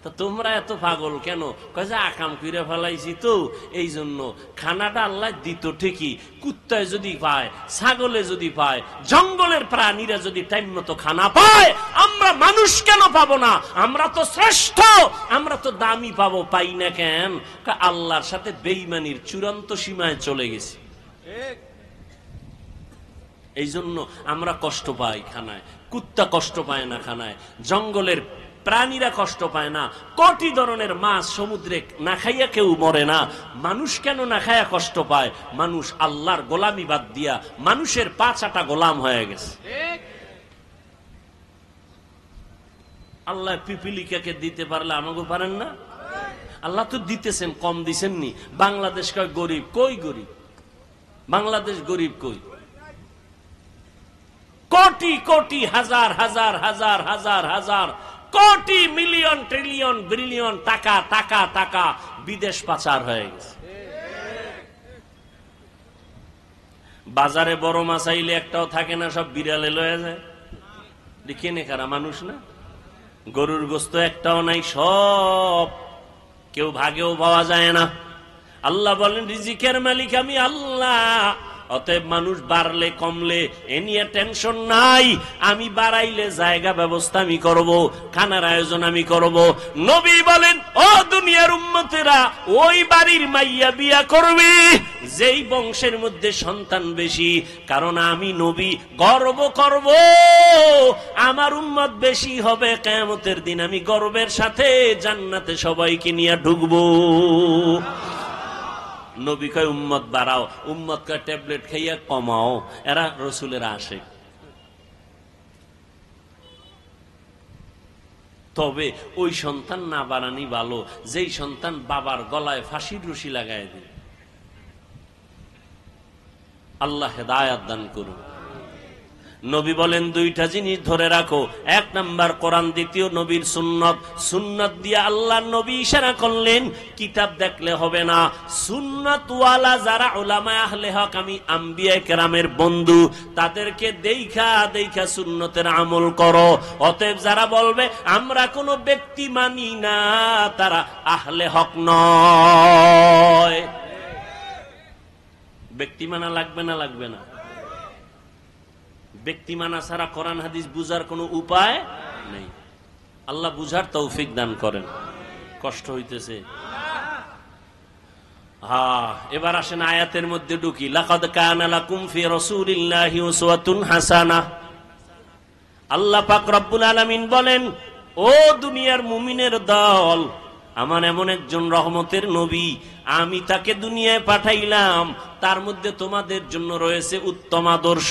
তা তোমরা এত পাগল কেন? কয়ে আকাম কইরা ফেলাইছি তো এই জন্য। খানাটা আল্লাহ দিত ঠিকই, কুত্তায় যদি পায়, ছাগলে যদি পায়, জঙ্গলের প্রাণীরা যদি টাইম মতো খানা পায়, আমরা মানুষ কেন পাবো না? আমরা তো শ্রেষ্ঠ, আমরা তো দামি পাবো, পাই না কেন? আল্লাহর সাথে বেঈমানির চূড়ান্ত সীমায় চলে গেছি, এই জন্য আমরা কষ্ট পাই খানায়। কুত্তা কষ্ট পায় না খানায়, জঙ্গলের প্রাণীরা কষ্ট পায় না, কোটি ধরনের মাছ সমুদ্রে না খাইয়া কেউ মরে না। মানুষ কেন না খাইয়া কষ্ট পায়? মানুষ আল্লাহর গোলামি বাদ দিয়া মানুষের পাঁচাটা গোলাম হয়ে গেছে। আল্লাহ পিপিলিকাকে দিতে পারলে আমাকে পারেন না? আল্লাহ তো দিতেছেন, কম দিছেননি। বাংলাদেশ কয় গরিব, কই গরিব? বাংলাদেশ গরিব কই? কোটি কোটি হাজার হাজার হাজার হাজার হাজার কোটি মিলিয়ন ট্রিলিয়ন বিলিয়ন টাকা টাকা টাকা বিদেশ পাচার হয়ে গেছে। বাজারে বড় মাছ আইলে একটাও থাকে না, সব বিড়ালে লয়ে যায়। কেনে কারা? মানুষ না? গরুর গোস্ত একটাও নাই, সব কেউ ভাগেও পাওয়া যায় না। আল্লাহ বলেন রিজিকের মালিক আমি আল্লাহ। অতএব মানুষ বাড়লে কমলে এ নিয়ে টেনশন নাই, আমি বাড়াইলে জায়গা ব্যবস্থা আমি করব, খানার আয়োজন আমি করব। নবী বলেন ও দুনিয়ার উম্মতেরা, ওই বাড়ির মাইয়া বিয়া করবে যেই বংশের মধ্যে সন্তান বেশি, কারণ আমি নবী গর্ব করব আমার উম্মত বেশি হবে। কিয়ামতের দিন আমি গর্বের সাথে জান্নাতে সবাইকে নিয়ে ঢুকবো। নবী কয় উম্মত বাড়াও, উম্মত কয় ট্যাবলেট খাইয়া কমাও। এরা রসুলের আশিক। তবে ওই সন্তান না বাড়ানি ভালো যেই সন্তান বাবার গলায় ফাঁসির রশি লাগায় দেয়। আল্লাহ হেদায়াত দান করুন। নবী বলেন দুইটা জিনিস ধরে রাখো, এক নাম্বার কোরআন, দ্বিতীয় নবীর সুন্নত। সুন্নত দিয়ে আল্লাহ নবী ইশারা করলেন কিতাব দেখলে হবে না, সুন্নত ওয়ালা যারা উলামা আহলে হক, আমি আম্বিয়া কেরামের বন্ধু, তাদেরকে দেখা দেখা সুন্নতের আমল করো। অতএব যারা বলবে আমরা কোনো ব্যক্তি মানি না, তারা আহলে হক নয়। ব্যক্তি মানা লাগবে না? লাগবে না? ব্যক্তি মানা ছাড়া কোরআন হাদিস বুঝার কোনো উপায় নেই। আল্লাহ বুঝার তৌফিক দান করেন। কষ্ট হইতেছে? এবার আসেন আয়াতের মধ্যে ঢুকি। লাকাদ কানা লাকুম ফি রাসূলিল্লাহি উসওয়াতুন হাসানাহ। আল্লাহ পাক রব্বুল আলামিন বলেন ও দুনিয়ার মুমিনের দল, আমার এমন একজন রহমতের নবী, আমি তাকে দুনিয়ায় পাঠাইলাম, তার মধ্যে তোমাদের জন্য রয়েছে উত্তম আদর্শ।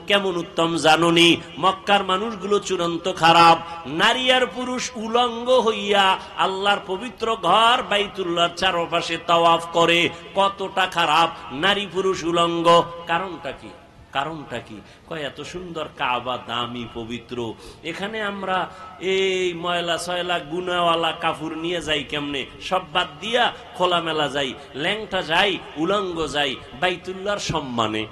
কেমন উত্তম জানুনি? মক্কার মানুষগুলো চূড়ান্ত খারাপ, নারী আর পুরুষ উলঙ্গ হইয়া আল্লাহর পবিত্র ঘর বাইতুল্লাহর চারপাশে তাওয়াফ করে। কতটা খারাপ! নারী পুরুষ উলঙ্গ। কারণটা কি? কারণটা কি? কয় এত সুন্দর কাবা, দামি পবিত্র, এখানে আমরা এই ময়লা সয়লা গুনাওয়ালা কাপড় নিয়ে যাই কেমনে? সব বাদ দিয়া খোলামেলা যাই, ল্যাংটা যাই, উলঙ্গ যাই বাইতুল্লাহর সম্মানে।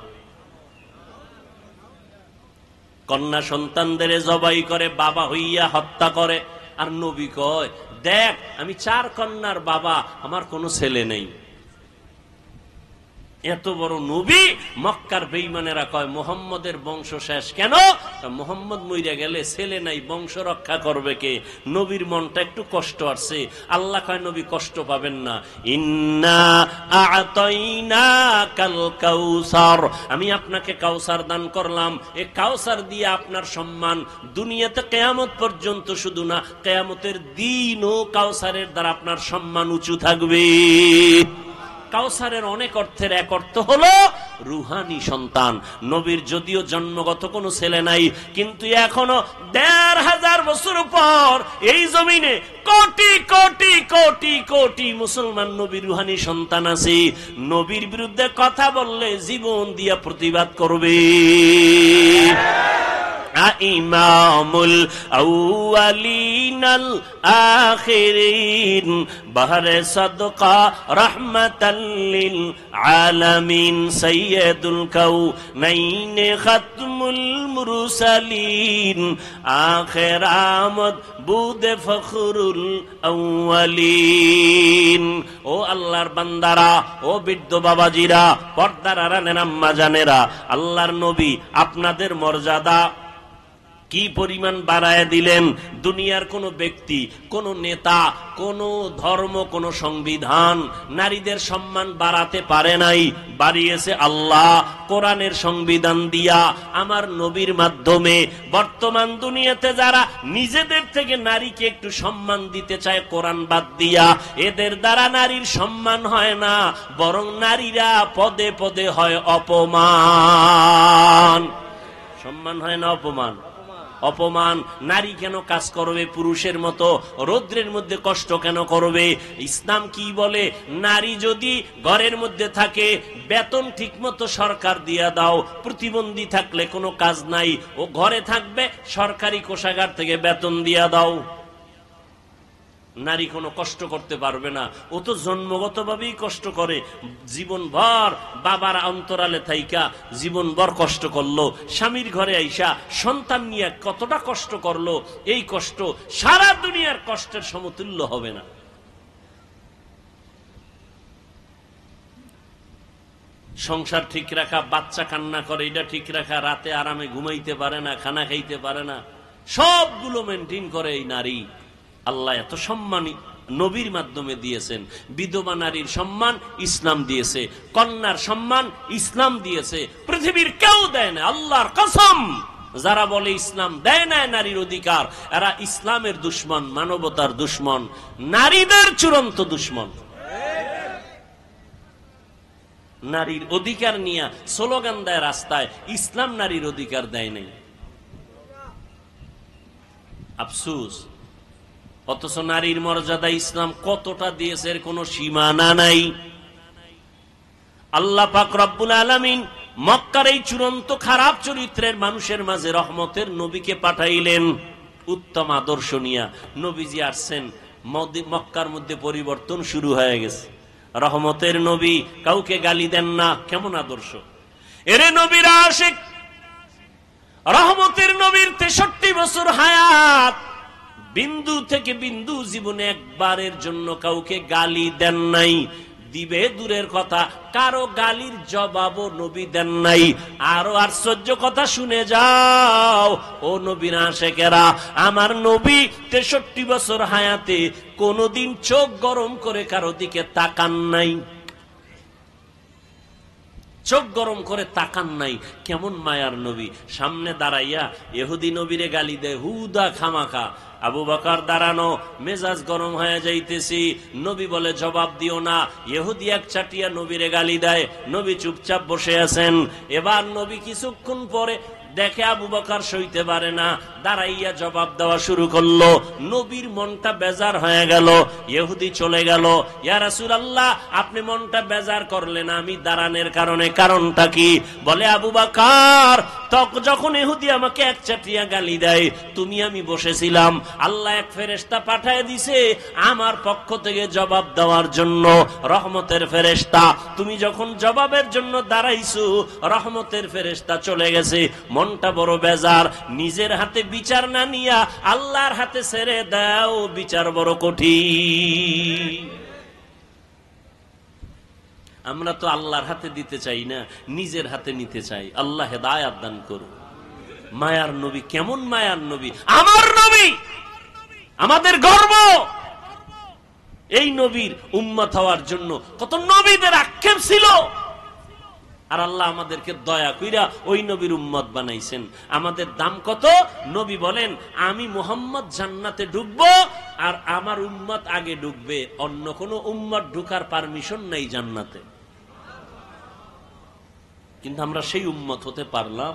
কন্যা সন্তানদের জবাই করে, বাবা হইয়া হত্যা করে। আর নবী কয় দেখ আমি 4 কন্যার বাবা, আমার কোনো ছেলে নেই। এত বড় নবী, মক্কার বেঈমানেরা কয় মুহাম্মদের বংশ শেষ। কেন? মুহাম্মদ মইরা গেলে ছেলে নাই, বংশ রক্ষা করবে কে? নবীর মনটা একটু কষ্ট আসছে। আল্লাহ কয় নবী কষ্ট পাবেন না, ইন্না আ'তাইনাকাল কাউসার, আমি আপনাকে কাউসার দান করলাম। এই কাউসার দিয়ে আপনার সম্মান দুনিয়াতে কিয়ামত পর্যন্ত শুধু না, কিয়ামতের দিনও কাউসারের দ্বারা আপনার সম্মান উঁচু থাকবে। কাউসারের অনেক অর্থের এক অর্থ হলো রুহানি সন্তান। নবীর যদিও জন্মগত কোনো ছেলে নাই, কিন্তু এখনো ১৫০০ বছর পর এই জমিনে কোটি কোটি কোটি কোটি মুসলমান নবীর রুহানি সন্তান আছে। নবীর বিরুদ্ধে কথা বললে জীবন দিয়া প্রতিবাদ করবে। ইমামুল আউয়ালিনাল আখিরিন বাহরে সাদকা রাহমাতাল লিল আলামিন সাইয়্যিদুল কাউনাইন খাতমুল মুরসালিন আখির আমদ বুদে ফখরুল আউয়ালিন। ও আল্লাহর বান্দারা, ও বৃদ্ধ বাবাজিরা, পর্দার আড়ালের আম্মা জানেরা, আল্লাহর নবী আপনাদের মর্যাদা কি পরিমাণ বাড়ায় দিলেন। দুনিয়ার কোন ব্যক্তি, কোন নেতা, কোন ধর্ম, কোন সংবিধান নারীদের সম্মান বাড়াতে পারে নাই। বাড়িয়েছে আল্লাহ কোরআনের সংবিধান দিয়া, আমার নবীর মাধ্যমে। বর্তমান দুনিয়াতে যারা নিজেদের থেকে নারীকে একটু সম্মান দিতে চায় কোরআন বাদ দিয়া, এদের দ্বারা নারীর সম্মান হয় না, বরং নারীরা পদে পদে হয় অপমান। সম্মান হয় না অপমান? অপমান। নারী কেন কাজ করবে পুরুষের মতো? রৌদ্রের মধ্যে কষ্ট কেন করবে? ইসলাম কি বলে? নারী যদি ঘরের মধ্যে থাকে, বেতন ঠিক মতো সরকার দিয়া দাও, প্রতিবন্ধী থাকলে কোনো কাজ নাই, ও ঘরে থাকবে, সরকারি কোষাগার থেকে বেতন দিয়া দাও। নারী কোনো কষ্ট করতে পারবে না, ও তো জন্মগতভাবেই কষ্ট করে। জীবনভর বাবার অন্তরালে থাইকা জীবনভর কষ্ট করলো, স্বামীর ঘরে আইসা সন্তান নিয়ে কতটা কষ্ট করলো, এই কষ্ট সারা দুনিয়ার কষ্টের সমতুল্য হবে না। সংসার ঠিক রাখা, বাচ্চা কান্না করে এটা ঠিক রাখা, রাতে আরামে ঘুমাইতে পারে না, খানা খাইতে পারে না, সবগুলো মেনটেন করে এই নারী। আল্লাহ এত সম্মান নবীর মাধ্যমে দিয়েছেন। বিধবা নারীর সম্মান ইসলাম দিয়েছে, কন্যার সম্মান ইসলাম দিয়েছে, পৃথিবীর কেউ দেয় না, আল্লাহর কসম। যারা বলে ইসলাম দেয় না নারীর অধিকার, এরা ইসলামের দুশ্মন, মানবতার দুশ্মন, নারীদের চূড়ান্ত দুশ্মন। নারীর অধিকার নিয়ে স্লোগান দেয় রাস্তায়, ইসলাম নারীর অধিকার দেয় নাই। আফসোস। অথচ নারীর মর্যাদা ইসলাম কতটা দিয়েছে এর কোনো সীমানা নাই। আল্লাহ পাক রব্বুল আলামিন মক্কার এই চূড়ান্ত খারাপ চরিত্রের মানুষের মাঝে রহমতের নবীকে পাঠাইলেন। উত্তম আদর্শ নিয়া নবীজি আসছেন, মক্কার মধ্যে পরিবর্তন শুরু হয়ে গেছে। রহমতের নবী, কাউকে গালি দেন না, কেমন আদর্শ! এরে নবীর আশিক, রহমতের নবীর 63 বছর হায়াত, বিন্দু থেকে বিন্দু জীবনে একবারের জন্য কাউকে গালি দেন নাই। দিবে দূরের কথা, কারো গালির জবাবও নবী দেন নাই। আরো আশ্চর্য কথা শুনে যাও ও নবীর আশিকেরা, আমার নবী 63 বছর হায়াতে কোনদিন চোখ গরম করে কারো দিকে তাকান নাই। চোখ গরম করে তাকান নাই। কেমন মায়ার নবী! সামনে দাঁড়াইয়া ইহুদি নবীরে গালি দেয় হুদা খামাখা। আবু বকর দাঁড়ানো, মেজাজ গরম হয়ে যাইতেছি, নবী বলে জবাব দিও না। ইহুদি এক চাটিয়া নবীরে গালি দেয়, নবী চুপচাপ বসে আছেন। এবার নবী কিছুক্ষণ পরে দেখে আবু বকর সইতে পারে না, দাঁড়াইয়া জবাব দেওয়া শুরু করলো। নবীর মনটা বেজার হয়ে গেল। ইহুদি চলে গেল। ইয়া রাসূলুল্লাহ, আপনি মনটা বেজার করলেন আমি দাঁড়ানোর কারণে, কারণটা কি? বলে আবু বকর, যখন ইহুদি আমাকে এক চাটিয়া গালি দেয়, তুমি আমি বসেছিলাম, আল্লাহ এক ফেরেশতা পাঠায় দিছে আমার পক্ষ থেকে জবাব দেওয়ার জন্য, রহমতের ফেরেশতা। তুমি যখন জবাবের জন্য দাঁড়াইছো, রহমতের ফেরেশতা চলে গেছে। মনটা বড় বেজার। নিজের হাতে বিচার না নিয়া আল্লাহর হাতে ছেড়ে দাও, বিচার বড় কঠিন। আমরা তো আল্লাহর হাতে দিতে চাই না, নিজের হাতে নিতে চাই। আল্লাহ হেদায়েত দান করুন। মায়ার নবী, কেমন মায়ার নবী! আমার নবী আমাদের গর্ব। এই নবীর উম্মত হওয়ার জন্য কত নবীদের আক্ষেপ ছিল, আর আল্লাহ আমাদেরকে দয়া কইরা ওই নবীর উম্মত বানাইছেন। আমাদের দাম কত? নবী বলেন, আমি মুহাম্মদ জান্নাতে ঢুকবো আর আমার উম্মত আগে ঢুকবে, অন্য কোন উম্মত ঢুকার পারমিশন নাই জান্নাতে। কিন্তু আমরা সেই উম্মত হতে পারলাম?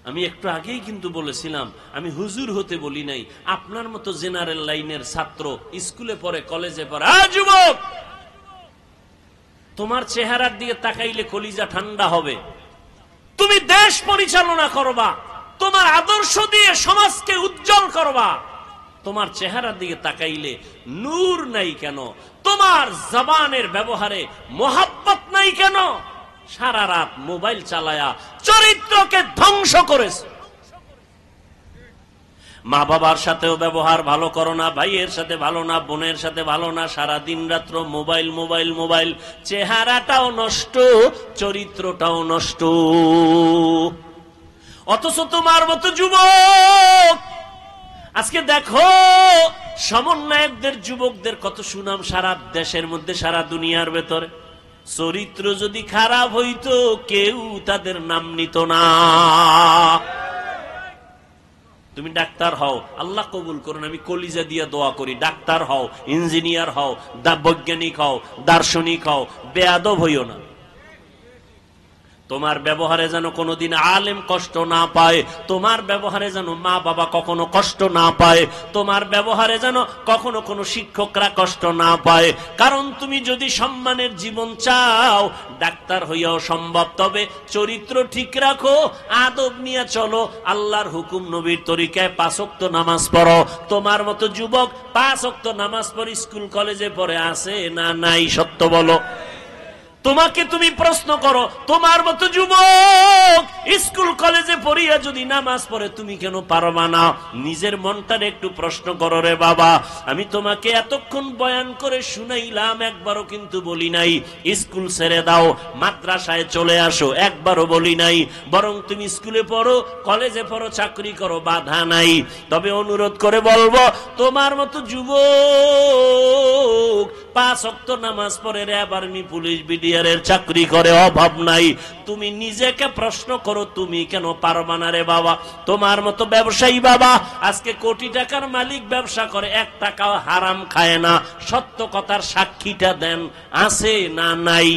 আমি একটু আগেই কিন্তু বলেছিলাম, আমি হুজুর হতে বলি নাই, আপনার মতো জেনারেল লাইনের ছাত্র, স্কুলে পড়ে, কলেজে পড়ে। যুবক, তোমার চেহারার দিকে তাকাইলে কলিজা ঠান্ডা হবে। তুমি দেশ পরিচালনা করবা, তোমার আদর্শ দিয়ে সমাজকে উজ্জ্বল করবা, তোমার চেহারার দিকে তাকাইলে নূর নাই কেন? তোমার জবানের ব্যবহারে মোহাব্বত নাই কেন? সারা রাত মোবাইল চালায়া চরিত্রকে ধ্বংস করেছে। মা বাবার সাথেও ব্যবহার ভালো করো না, ভাইয়ের সাথে ভালো না, বোনের সাথে ভালো না, সারা দিন রাত্র মোবাইল মোবাইল মোবাইল। চেহারাটাও নষ্ট, চরিত্রটাও নষ্ট। অথচ তোমার মতো যুবক আজকে দেখো, সমন্বয়কদের যুবকদের কত সুনাম সারা দেশের মধ্যে, সারা দুনিয়ার ভেতরে। চরিত্র যদি খারাপ হইতো কেউ তাদের নাম নিত না। তুমি ডাক্তার হও, আল্লাহ কবুল করুন, আমি কলিজা দিয়ে দোয়া করি। ডাক্তার হও, ইঞ্জিনিয়ার হও, বৈজ্ঞানিক হও, দার্শনিক হও, বেয়াদব হইও না। তোমার ব্যবহারে যেন কোনোদিন আলেম কষ্ট না পায়, তোমার ব্যবহারে যেন মা বাবা কখনো কষ্ট না পায়, তোমার ব্যবহারে যেন কখনো কোনো শিক্ষকরা কষ্ট না পায়। কারণ তুমি যদি সম্মানের জীবন চাও, ডাক্তার হইয়াও সম্ভব, তবে চরিত্র ঠিক রাখো, আদব নিয়ে চলো, আল্লাহর হুকুম নবীর তরিকায় 5 ওয়াক্ত নামাজ পড়ো। তোমার মতো যুবক 5 ওয়াক্ত নামাজ পড়ে স্কুল কলেজে পড়ে আছে না নাই? সত্য বলো। তোমাকে তুমি প্রশ্ন করো, তোমার মতো যুবক স্কুল কলেজে পড়িয়া যদি নামাজ পড়ে তুমি কেন পারবা না? নিজের মনটার একটু প্রশ্ন করো রে বাবা। আমি তোমাকে এতক্ষণ বয়ান করে শুনাইলাম, একবারও কিন্তু বলি নাই স্কুল ছেড়ে দাও, মাদ্রাসায় চলে আসো, একবারও বলি নাই। বরং তুমি স্কুলে পড়ো, কলেজে পড়ো, চাকরি করো, বাধা নাই। তবে অনুরোধ করে বলবো, তোমার মতো যুবক 5 ওয়াক্ত নামাজ পড়ে র্যাব, আর্মি, পুলিশ, বিডিআরের চাকরি করে, অভাব নাই। তুমি নিজেকে প্রশ্ন করো, তুমি কেন পারবা না রে বাবা? তোমার মতো ব্যবসায়ী বাবা আজকে কোটি টাকার মালিক, ব্যবসা করে, 1 টাকাও হারাম খায় না। সত্য কথার সাক্ষীটা দেন, আছে না নাই?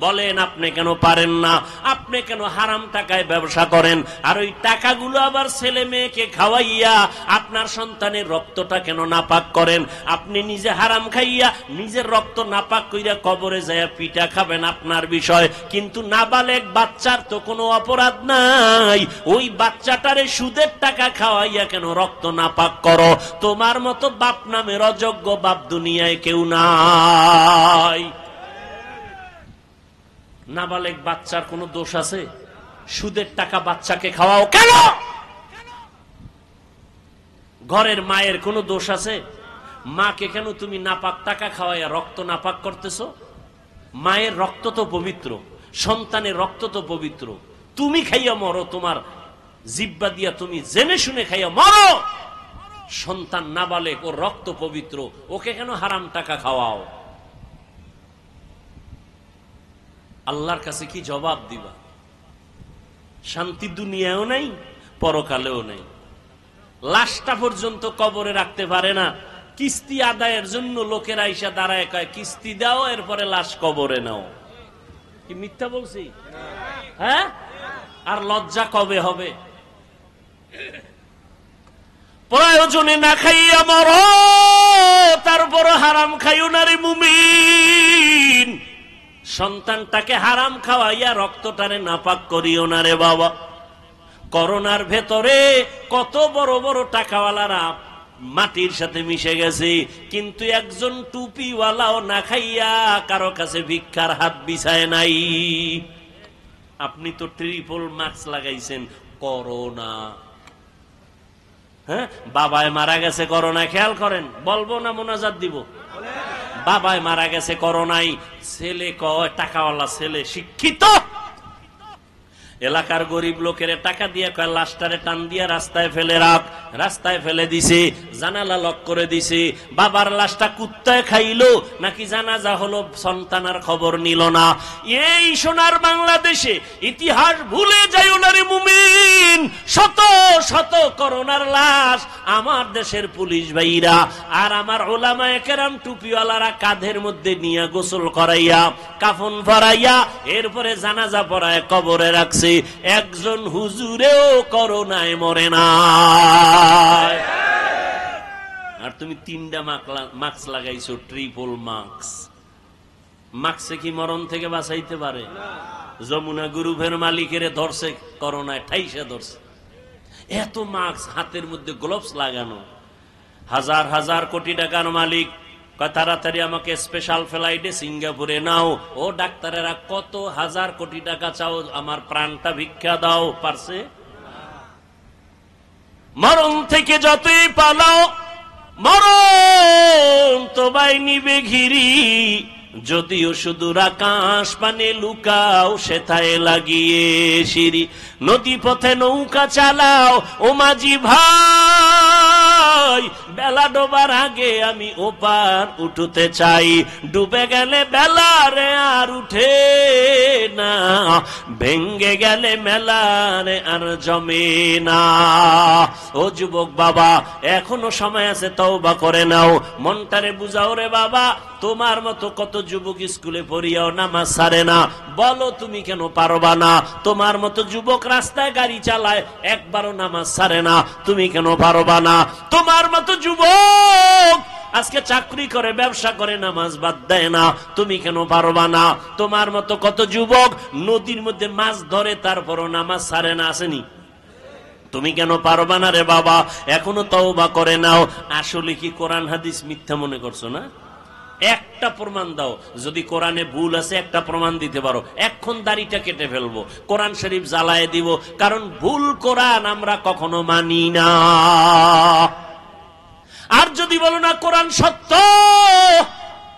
বলেন, আপনি কেন পারেন না? আপনি কেন হারাম টাকায় ব্যবসা করেন? আর ওই টাকাগুলো আবার ছেলে মেয়েকে খাওয়াইয়া আপনার সন্তানের রক্তটা কেন নাপাক করেন? আপনি নিজে হারাম খাইয়া নিজের রক্ত নাপাক কইরা কবরে যায় পিঠা খাবেন, আপনার বিষয়। কিন্তু নাবালেগ বাচ্চার তো কোনো অপরাধ নাই, ওই বাচ্চাটারে সুদের টাকা খাওয়াইয়া কেন রক্ত নাপাক করো? তোমার মতো বাপ নামের অযোগ্য বাপ দুনিয়ায় কেউ নাই। নাবালেগ বাচ্চার কোনো দোষ আছে? সুদের টাকা বাচ্চাকে খাওয়াও কেন? ঘরের মায়ের কোনো দোষ আছে? মাকে কেন তুমি নাপাক টাকা খাওয়াইয়া রক্ত নাপাক করতেছো? মায়ের রক্ত তো পবিত্র, সন্তানের রক্ত তো পবিত্র। তুমি খাইয়া মরো, তোমার জিব্বা দিয়া তুমি জেনে শুনে খাইয়া মরো। সন্তান নাবালেগ, ওর রক্ত পবিত্র, ওকে কেন হারাম টাকা খাওয়াও? আল্লাহর কাছে কি জবাব দিবা? শান্তি দুনিয়াও নাই, পরকালেও নাই। লাশটা পর্যন্ত কবরে রাখতে পারে না, কিস্তি আদায়ের জন্য লোকেরা এসে দাঁড়ায় কয় কিস্তি দাও, এরপরে লাশ কবরে নাও। কি মিথ্যা বলছি? হ্যাঁ? আর লজ্জা কবে হবে? প্রয়োজনে না খাইয়া মরো, তারপর হারাম খাইও না রে মুমিন। সন্তানটাকে হারাম খাওয়াইয়া রক্তটারে নাপাক করিও না রে বাবা। করোনার ভেতরে কত বড় বড় টাকাওয়ালারা মাটির সাথে মিশে গেছে, কিন্তু একজন টুপিওয়ালাও না খাইয়া কারো কাছে ভিক্ষার হাত বিছায় নাই। আপনি তো ট্রিপল মাস্ক লাগাইছেন, করোনা। হ্যাঁ, বাবায় মারা গেছে করোনা, খেয়াল করেন। বলবো না মোনাজাত দিব? বাবায় মারা গেছে করোনায়, ছেলে কয় টাকাওয়ালা ছেলে, শিক্ষিত, এলাকার গরিব লোকের টাকা দিয়ে কয় লাশটারে টান দিয়া রাস্তায় ফেলে রাখ। রাস্তায় ফেলে দিছে, জানালা লক করে দিছে। বাবার লাশটা কুত্তায় খাইলো নাকি জানাজা হলো, সন্তানার খবর নিল না। এই সোনার বাংলাদেশে ইতিহাস ভুলে যাইও না রে মুমিন। শত শত করোনার লাশ আমার দেশের পুলিশ ভাইরা আর আমার ওলামায়ে কেরাম টুপিওয়ালারা কাঁধের মধ্যে নিয়ে গোসল করাইয়া, কাফন পরাইয়া, এরপরে জানাজা পড়ায় কবরে রাখছে। একজন হুজুরেও করোনায় মরে না। আর তুমি 3টা মাস্ক লাগাইছো, ট্রিপল মাস্ক। মাস্কে কি মরণ থেকে বাঁচাইতে পারে? যমুনা গ্রুপের মালিকের ধরছে করোনায়, ঠাইসে ধরছে। এত মাস্ক, হাতের মধ্যে গ্লোভস লাগানো। হাজার হাজার কোটি টাকার মালিক তাড়াতাড়ি আমাকে স্পেশাল ফ্লাইটে সিঙ্গাপুরে নাও। ও ডাক্তারেরা কত হাজার কোটি টাকা চাও, আমার প্রাণটা ভিক্ষা দাও, পারছে? মরণ থেকে যতই পালাও, মরণ তোমায় নিবে ঘিরি। যদিও সুদূর আকাশ পানে লুকাও, সেথায় লাগিয়ে সিঁড়ি। নদী পথে নৌকা চালাও ও মাঝি ভাই, বেলা ডোবার আগে আমি ওপার উঠতে চাই। ডুবে গেলে বেলা রে আর উঠে না, ভেঙ্গে গেলে মেলা রে আর জমে না। ও যুবক বাবা, এখনো সময় আছে, তওবা করে নাও, মনটারে বুঝাও রে বাবা। তোমার মতো কত যুবক স্কুলে পড়িয়াও নামাজ ছাড়ে না, বলো তুমি কেন পারবা না? তোমার মতো যুবক রাস্তায় গাড়ি চালায়, একবারও নামাজ ছাড়ে না, তুমি কেন পারবা না? তোমার মতো যুবক আজকে চাকরি করে, ব্যবসা করে, নামাজ বাদ দেয় না, তুমি কেন পারবা না? তোমার মতো কত যুবক নদীর মধ্যে মাছ ধরে, তারপরও নামাজ ছাড়ে না, আসেনি? তুমি কেন পারবা না রে বাবা? এখনো তওবা করে নাও। আসলে কি কোরআন হাদিস মিথ্যা মনে করছো না? একটা প্রমাণ দাও, যদি কোরআনে ভুল আছে একটা প্রমাণ দিতে পারো, এখন দাড়িটা কেটে ফেলবো, কোরআন শরীফ জ্বালায় দিব। কারণ ভুল কোরআন আমরা কখনো মানি না। আর যদি বলো না কোরআন সত্য,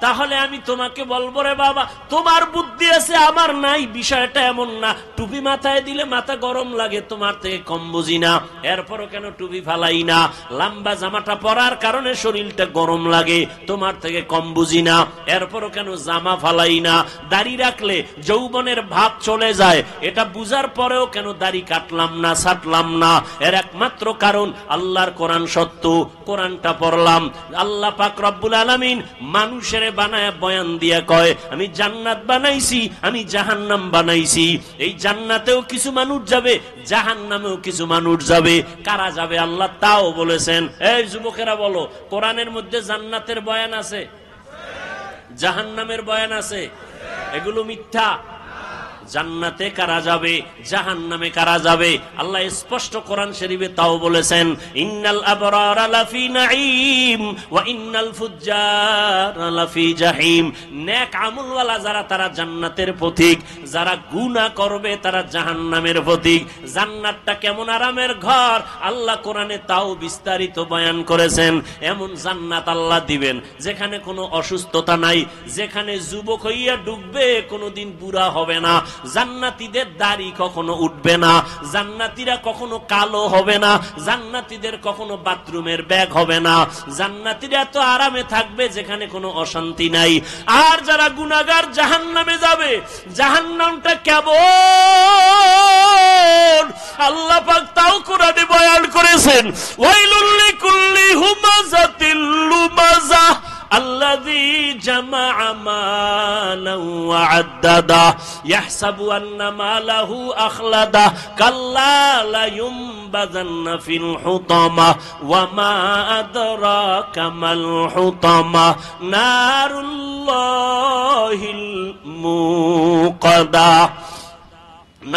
তাহলে আমি তোমাকে বলবো রে বাবা, তোমার বুদ্ধি আছে আমার নাই, বিষয়টা এমন না। টুপি মাথায় দিলে মাথা গরম লাগে, তোমার থেকে কম বুঝি না, এরপরও কেন টুপি ফালাই না? লম্বা জামাটা পরার কারণে শরীরটা গরম লাগে, তোমার থেকে কম বুঝি না, এরপরও কেন জামা ফালাই না? দাড়ি রাখলে যৌবনের ভাব চলে যায়, এটা বুঝার পরেও কেন দাড়ি কাটলাম না, ছাটলাম না? এর একমাত্র কারণ আল্লাহর কোরআন সত্য, কোরআনটা পড়লাম। আল্লাহ পাক রব্বুল আলামিন মানুষের বানায় বয়ান দিয়া কয়, আমি জান্নাত বানাইছি, আমি জাহান্নাম বানাইছি। এই জান্নাতেও কিছু মানুষ যাবে, জাহান্নামেও কিছু মানুষ যাবে। কারা যাবে আল্লাহ তাও বলেছেন। এই যুবকেরা বলো, কোরআনের মধ্যে জান্নাতের বয়ান আছে, জাহান্নামের বয়ান আছে? এগুলো মিথ্যা। জান্নাতে কারা যাবে, জাহান্নামে কারা যাবে? আল্লাহ স্পষ্ট কোরআন শরীফে তাও বলেছেন, ইন্নাল আবরারা লাফি নাঈম ওয়া ইন্নাল ফুজ্জারা লাফি জাহিম। নেক আমলওয়ালা যারা, তারা জান্নাতের পথিক, যারা গুনাহ করবে তারা জাহান্নামের পথিক। জান্নাতটা কেমন আরামের ঘর, আল্লাহ কোরআনে তাও বিস্তারিত বয়ান করেছেন। এমন জান্নাত আল্লাহ দিবেন যেখানে কোনো অসুস্থতা নাই, যেখানে যুবক হইয়া ডুববে কোনোদিন বুড়া হবে না, জান্নাতীদের দাড়ি কখনো উঠবে না, জান্নাতীরা কখনো কালো হবে না, জান্নাতীদের কখনো বাথরুমের ব্যাগ হবে না, জান্নাতীরা তো আরামে থাকবে যেখানে কোনো অশান্তি নাই। আর যারা গুনাহগার জাহান্নামে যাবে, জাহান্নামটা কেমন আল্লাহ পাক তাও কোরআনে বয়ান করেছেন। ওয়াইলুল লিকুল্লি হুমাযাতিল লুমাযা الذي جمع مالا وعدده يحسب أن ماله أخلده كلا لينبذن في الحطمة وما أدراك ما الحطمة نار الله الموقدة।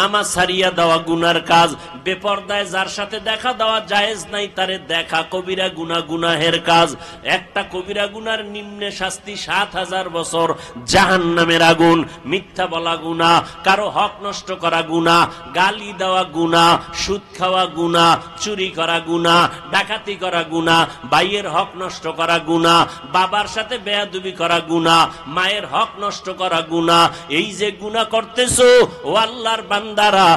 নামাজ ছাড়িয়া দেওয়া গুনার কাজ, বেপরদায় যার সাথে দেখা দেওয়া জায়েজ নাই, তারে দেখা কবিরা গুনাহ, গুনাহের কাজ। একটা কবিরা গুনার নিম্নে শাস্তি ৭,০০০ বছর জাহান্নামের আগুন। মিথ্যা বলা গুনাহ, কারো হক নষ্ট করা গুনাহ, গালি দেওয়া গুনাহ, সুদ খাওয়া গুনাহ, চুরি করা গুনাহ, ডাকাতি করা গুনাহ, ভাইয়ের হক নষ্ট করা গুনাহ, বাবার সাথে বেয়াদবি করা গুনাহ, মায়ের হক নষ্ট করা গুনাহ। এই যে গুনাহ করতেছো ও আল্লাহর বান্দারা,